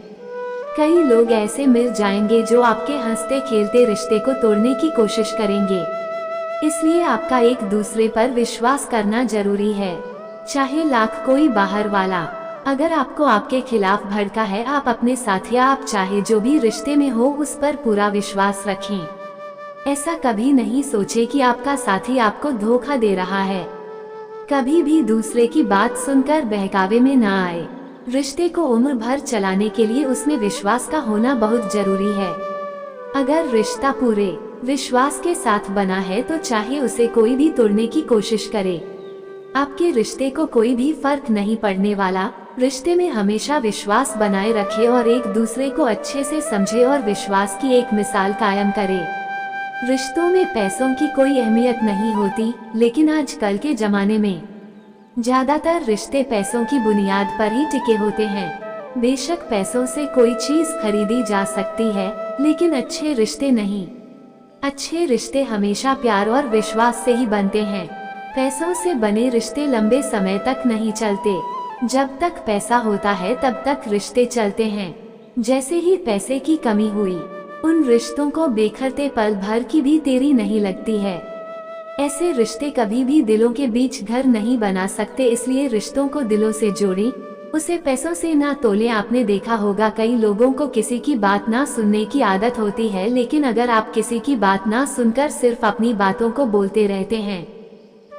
कई लोग ऐसे मिल जाएंगे जो आपके हंसते खेलते रिश्ते को तोड़ने की कोशिश करेंगे। इसलिए आपका एक दूसरे पर विश्वास करना जरूरी है, चाहे लाख कोई बाहर वाला अगर आपको आपके खिलाफ भड़का है। आप अपने साथ या आप चाहे जो भी रिश्ते में हो उस पर पूरा विश्वास रखें। ऐसा कभी नहीं सोचे कि आपका साथी आपको धोखा दे रहा है। कभी भी दूसरे की बात सुनकर बहकावे में ना आए। रिश्ते को उम्र भर चलाने के लिए उसमें विश्वास का होना बहुत जरूरी है। अगर रिश्ता पूरे विश्वास के साथ बना है तो चाहे उसे कोई भी तोड़ने की कोशिश करे, आपके रिश्ते को कोई भी फर्क नहीं पड़ने वाला। रिश्ते में हमेशा विश्वास बनाए रखे और एक दूसरे को अच्छे से समझे और विश्वास की एक मिसाल कायम करे। रिश्तों में पैसों की कोई अहमियत नहीं होती, लेकिन आजकल के जमाने में ज्यादातर रिश्ते पैसों की बुनियाद पर ही टिके होते हैं। बेशक पैसों से कोई चीज खरीदी जा सकती है, लेकिन अच्छे रिश्ते नहीं। अच्छे रिश्ते हमेशा प्यार और विश्वास से ही बनते हैं। पैसों से बने रिश्ते लंबे समय तक नहीं चलते। जब तक पैसा होता है तब तक रिश्ते चलते हैं। जैसे ही पैसे की कमी हुई, उन रिश्तों को बेखरते पल भर की भी देरी नहीं लगती है। ऐसे रिश्ते कभी भी दिलों के बीच घर नहीं बना सकते, इसलिए रिश्तों को दिलों से जोड़ें, उसे पैसों से ना तोलें। आपने देखा होगा कई लोगों को किसी की बात ना सुनने की आदत होती है, लेकिन अगर आप किसी की बात ना सुनकर सिर्फ अपनी बातों को बोलते रहते हैं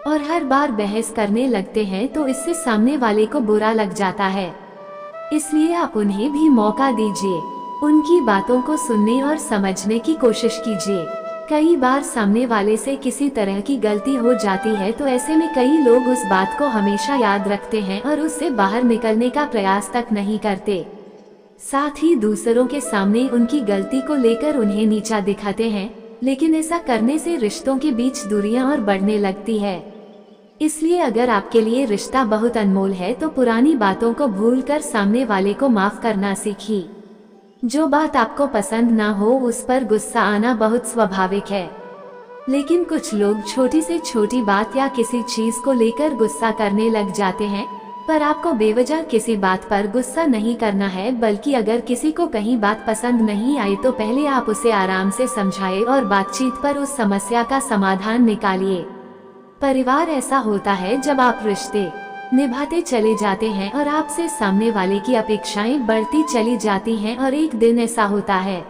और हर बार बहस करने लगते हैं तो इससे सामने वाले को बुरा लग जाता है। इसलिए आप उन्हें भी मौका दीजिए, उनकी बातों को सुनने और समझने की कोशिश कीजिए। कई बार सामने वाले से किसी तरह की गलती हो जाती है, तो ऐसे में कई लोग उस बात को हमेशा याद रखते हैं और उससे बाहर निकलने का प्रयास तक नहीं करते। साथ ही दूसरों के सामने उनकी गलती को लेकर उन्हें नीचा दिखाते हैं, लेकिन ऐसा करने से रिश्तों के बीच दूरियां और बढ़ने लगती है। इसलिए अगर आपके लिए रिश्ता बहुत अनमोल है तो पुरानी बातों को भूलकर सामने वाले को माफ करना सीखिए। जो बात आपको पसंद ना हो उस पर गुस्सा आना बहुत स्वाभाविक है, लेकिन कुछ लोग छोटी से छोटी बात या किसी चीज को लेकर गुस्सा करने लग जाते हैं। पर आपको बेवजह किसी बात पर गुस्सा नहीं करना है, बल्कि अगर किसी को कहीं बात पसंद नहीं आई तो पहले आप उसे आराम से समझाइए और बातचीत पर उस समस्या का समाधान निकालिए। परिवार ऐसा होता है जब आप रिश्ते निभाते चले जाते हैं और आपसे सामने वाले की अपेक्षाएं बढ़ती चली जाती हैं, और एक दिन ऐसा होता है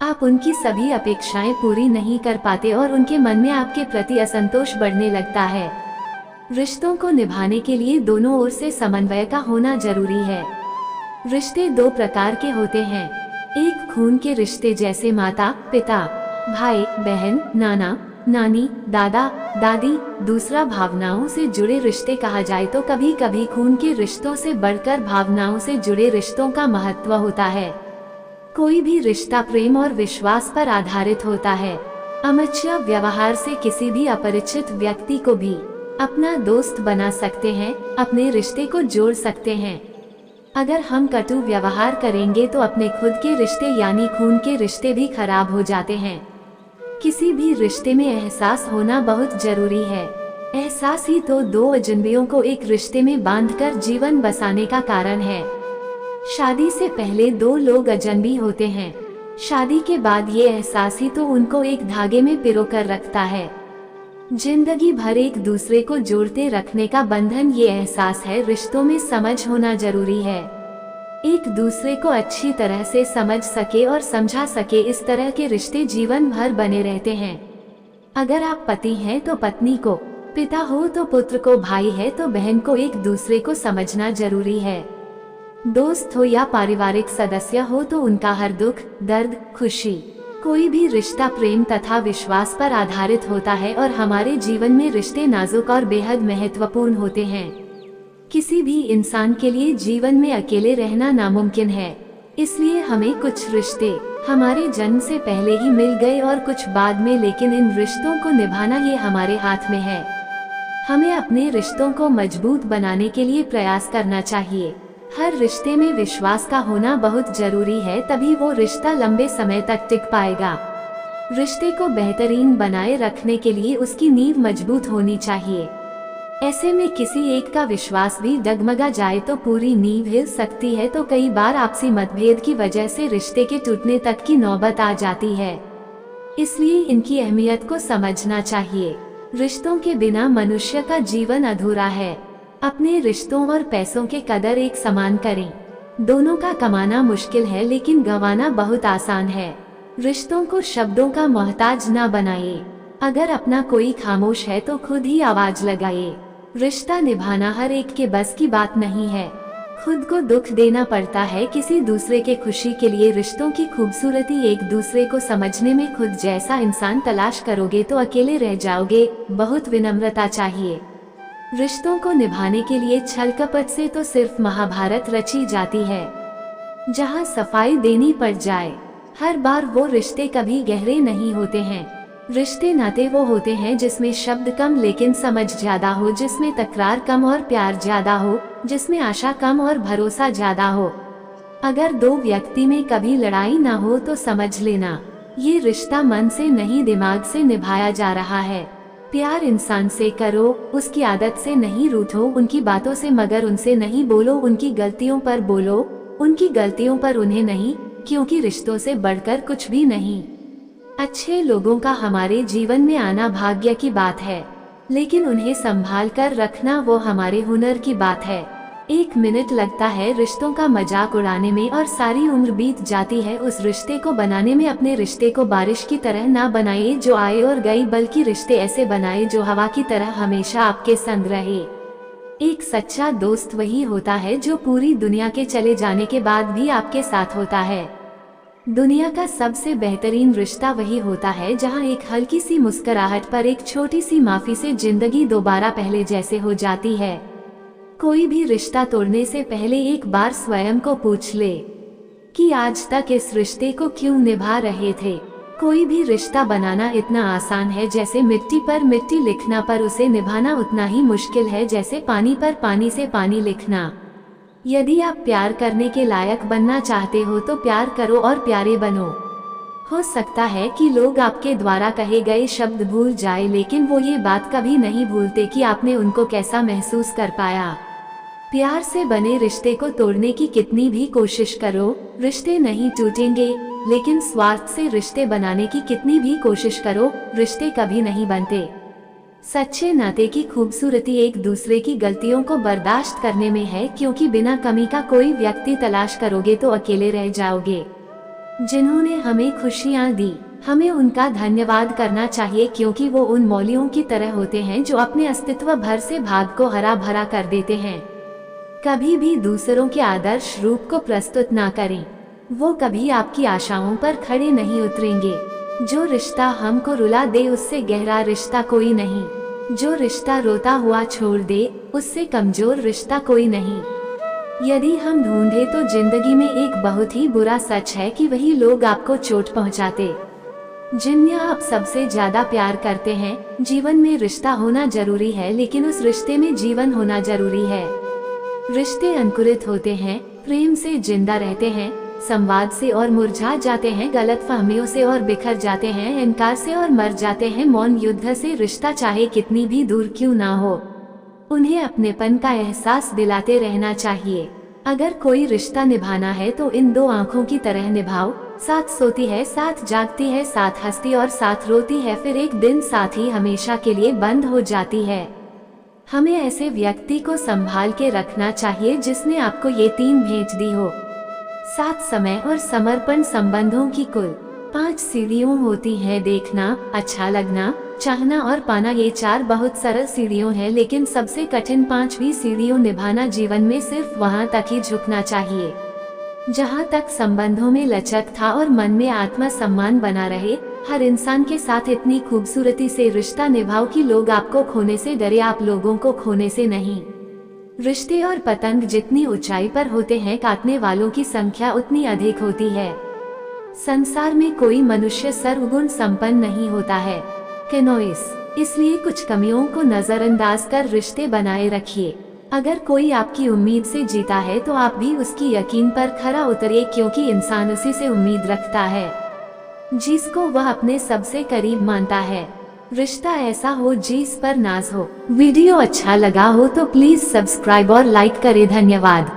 आप उनकी सभी अपेक्षाएं पूरी नहीं कर पाते और उनके मन में आपके प्रति असंतोष बढ़ने लगता है। रिश्तों को निभाने के लिए दोनों ओर से समन्वय का होना जरूरी है। रिश्ते दो प्रकार के होते हैं, एक खून के रिश्ते जैसे माता पिता, भाई बहन, नाना नानी, दादा दादी। दूसरा भावनाओं से जुड़े रिश्ते कहा जाए तो कभी कभी खून के रिश्तों से बढ़कर भावनाओं से जुड़े रिश्तों का महत्व होता है। कोई भी रिश्ता प्रेम और विश्वास पर आधारित होता है। अमच्य व्यवहार से किसी भी अपरिचित व्यक्ति को भी अपना दोस्त बना सकते हैं, अपने रिश्ते को जोड़ सकते हैं। अगर हम कटु व्यवहार करेंगे तो अपने खुद के रिश्ते यानी खून के रिश्ते भी खराब हो जाते हैं। किसी भी रिश्ते में एहसास होना बहुत जरूरी है। एहसास ही तो दो अजनबियों को एक रिश्ते में बांधकर जीवन बसाने का कारण है। शादी से पहले दो लोग अजनबी होते हैं, शादी के बाद ये एहसास ही तो उनको एक धागे में पिरो कर रखता है। जिंदगी भर एक दूसरे को जोड़ते रखने का बंधन ये एहसास है। रिश्तों में समझ होना जरूरी है, एक दूसरे को अच्छी तरह से समझ सके और समझा सके, इस तरह के रिश्ते जीवन भर बने रहते हैं। अगर आप पति हैं तो पत्नी को, पिता हो तो पुत्र को, भाई है तो बहन को एक दूसरे को समझना जरूरी है। दोस्त हो या पारिवारिक सदस्य हो तो उनका हर दुख दर्द खुशी, कोई भी रिश्ता प्रेम तथा विश्वास पर आधारित होता है और हमारे जीवन में रिश्ते नाजुक और बेहद महत्वपूर्ण होते हैं। किसी भी इंसान के लिए जीवन में अकेले रहना नामुमकिन है, इसलिए हमें कुछ रिश्ते हमारे जन्म से पहले ही मिल गए और कुछ बाद में, लेकिन इन रिश्तों को निभाना ये हमारे हाथ में है। हमें अपने रिश्तों को मजबूत बनाने के लिए प्रयास करना चाहिए। हर रिश्ते में विश्वास का होना बहुत जरूरी है, तभी वो रिश्ता लंबे समय तक टिक पाएगा। रिश्ते को बेहतरीन बनाए रखने के लिए उसकी नींव मजबूत होनी चाहिए। ऐसे में किसी एक का विश्वास भी डगमगा जाए तो पूरी नींव हिल सकती है। तो कई बार आपसी मतभेद की वजह से रिश्ते के टूटने तक की नौबत आ जाती है। इसलिए इनकी अहमियत को समझना चाहिए। रिश्तों के बिना मनुष्य का जीवन अधूरा है। अपने रिश्तों और पैसों के कदर एक समान करें। दोनों का कमाना मुश्किल है, लेकिन गंवाना बहुत आसान है। रिश्तों को शब्दों का मोहताज ना बनाइए। अगर अपना कोई खामोश है तो खुद ही आवाज लगाइए। रिश्ता निभाना हर एक के बस की बात नहीं है। खुद को दुख देना पड़ता है किसी दूसरे के खुशी के लिए। रिश्तों की खूबसूरती एक दूसरे को समझने में। खुद जैसा इंसान तलाश करोगे तो अकेले रह जाओगे। बहुत विनम्रता चाहिए। रिश्तों को निभाने के लिए छल कपट से तो सिर्फ महाभारत रची जाती है। जहाँ सफाई देनी पड़ जाए। हर बार वो रिश्ते कभी गहरे नहीं होते हैं। रिश्ते नाते वो होते हैं जिसमें शब्द कम लेकिन समझ ज्यादा हो, जिसमें तकरार कम और प्यार ज्यादा हो, जिसमें आशा कम और भरोसा ज्यादा हो। अगर दो व्यक्ति में कभी लड़ाई ना हो तो समझ लेना ये रिश्ता मन से नहीं दिमाग से निभाया जा रहा है। प्यार इंसान से करो, उसकी आदत से नहीं रूठो, उनकी बातों से, मगर उनसे नहीं बोलो। उनकी गलतियों पर बोलो, उनकी गलतियों पर उन्हें नहीं, क्योंकि रिश्तों से बढ़कर कुछ भी नहीं। अच्छे लोगों का हमारे जीवन में आना भाग्य की बात है, लेकिन उन्हें संभाल कर रखना वो हमारे हुनर की बात है। 1 मिनट लगता है रिश्तों का मजाक उड़ाने में और सारी उम्र बीत जाती है उस रिश्ते को बनाने में। अपने रिश्ते को बारिश की तरह ना बनाइए जो आए और गई, बल्कि रिश्ते ऐसे बनाए जो हवा की तरह हमेशा आपके संग रहे। एक सच्चा दोस्त वही होता है जो पूरी दुनिया के चले जाने के बाद भी आपके साथ होता है। दुनिया का सबसे बेहतरीन रिश्ता वही होता है जहां एक हल्की सी मुस्कुराहट पर, एक छोटी सी माफी से जिंदगी दोबारा पहले जैसे हो जाती है। कोई भी रिश्ता तोड़ने से पहले एक बार स्वयं को पूछ ले कि आज तक इस रिश्ते को क्यों निभा रहे थे। कोई भी रिश्ता बनाना इतना आसान है जैसे मिट्टी पर मिट्टी लिखना, पर उसे निभाना उतना ही मुश्किल है जैसे पानी पर पानी से पानी लिखना। यदि आप प्यार करने के लायक बनना चाहते हो तो प्यार करो और प्यारे बनो। हो सकता है कि लोग आपके द्वारा कहे गए शब्द भूल जाए, लेकिन वो ये बात कभी नहीं भूलते कि आपने उनको कैसा महसूस कर पाया। प्यार से बने रिश्ते को तोड़ने की कितनी भी कोशिश करो, रिश्ते नहीं टूटेंगे, लेकिन स्वार्थ से रिश्ते बनाने की कितनी भी कोशिश करो, रिश्ते कभी नहीं बनते। सच्चे नाते की खूबसूरती एक दूसरे की गलतियों को बर्दाश्त करने में है, क्योंकि बिना कमी का कोई व्यक्ति तलाश करोगे तो अकेले रह जाओगे। जिन्होंने हमें खुशियाँ दी, हमें उनका धन्यवाद करना चाहिए, क्योंकि वो उन मौलियों की तरह होते हैं जो अपने अस्तित्व भर से भाग को हरा भरा कर देते हैं। कभी भी दूसरों के आदर्श रूप को प्रस्तुत ना करें, वो कभी आपकी आशाओं पर खड़े नहीं उतरेंगे। जो रिश्ता हमको रुला दे उससे गहरा रिश्ता कोई नहीं। जो रिश्ता रोता हुआ छोड़ दे उससे कमजोर रिश्ता कोई नहीं। यदि हम ढूंढे तो जिंदगी में एक बहुत ही बुरा सच है कि वही लोग आपको चोट पहुंचाते जिन्हें आप सबसे ज्यादा प्यार करते हैं। जीवन में रिश्ता होना जरूरी है, लेकिन उस रिश्ते में जीवन होना जरूरी है। रिश्ते अंकुरित होते हैं, प्रेम से जिंदा रहते हैं, संवाद से और मुरझा जाते हैं, गलतफहमियों से और बिखर जाते हैं, इनकार से और मर जाते हैं, मौन युद्ध से। रिश्ता चाहे कितनी भी दूर क्यों ना हो, उन्हें अपनेपन का एहसास दिलाते रहना चाहिए। अगर कोई रिश्ता निभाना है तो इन दो आँखों की तरह निभाओ। साथ सोती है, साथ जागती है, साथ हंसती और साथ रोती है, फिर एक दिन साथ ही हमेशा के लिए बंद हो जाती है। हमें ऐसे व्यक्ति को संभाल के रखना चाहिए जिसने आपको ये 3 भेंट दी हो। साथ, समय और समर्पण संबंधों की कुल 5 सीढ़ियाँ होती हैं। देखना, अच्छा लगना, चाहना और पाना। ये 4 बहुत सरल सीढ़ियाँ हैं, लेकिन सबसे कठिन 5वीं सीढ़ियों निभाना। जीवन में सिर्फ वहाँ तक ही झुकना चाहिए जहाँ तक संबंधों में लचक था और मन में आत्मसम्मान बना रहे। हर इंसान के साथ इतनी खूबसूरती से रिश्ता निभाओ कि लोग आपको खोने से डरे, आप लोगों को खोने से नहीं। रिश्ते और पतंग जितनी ऊंचाई पर होते हैं, काटने वालों की संख्या उतनी अधिक होती है। संसार में कोई मनुष्य सर्वगुण संपन्न नहीं होता है। केनोइस, इसलिए कुछ कमियों को नजरअंदाज कर रिश्ते बनाए रखिए। अगर कोई आपकी उम्मीद से जीता है तो आप भी उसकी यकीन पर खरा उतरिए, क्योंकि इंसान उसी से उम्मीद रखता है जिसको वह अपने सबसे करीब मानता है। रिश्ता ऐसा हो जिस पर नाज हो। वीडियो अच्छा लगा हो तो प्लीज सब्सक्राइब और लाइक करें। धन्यवाद।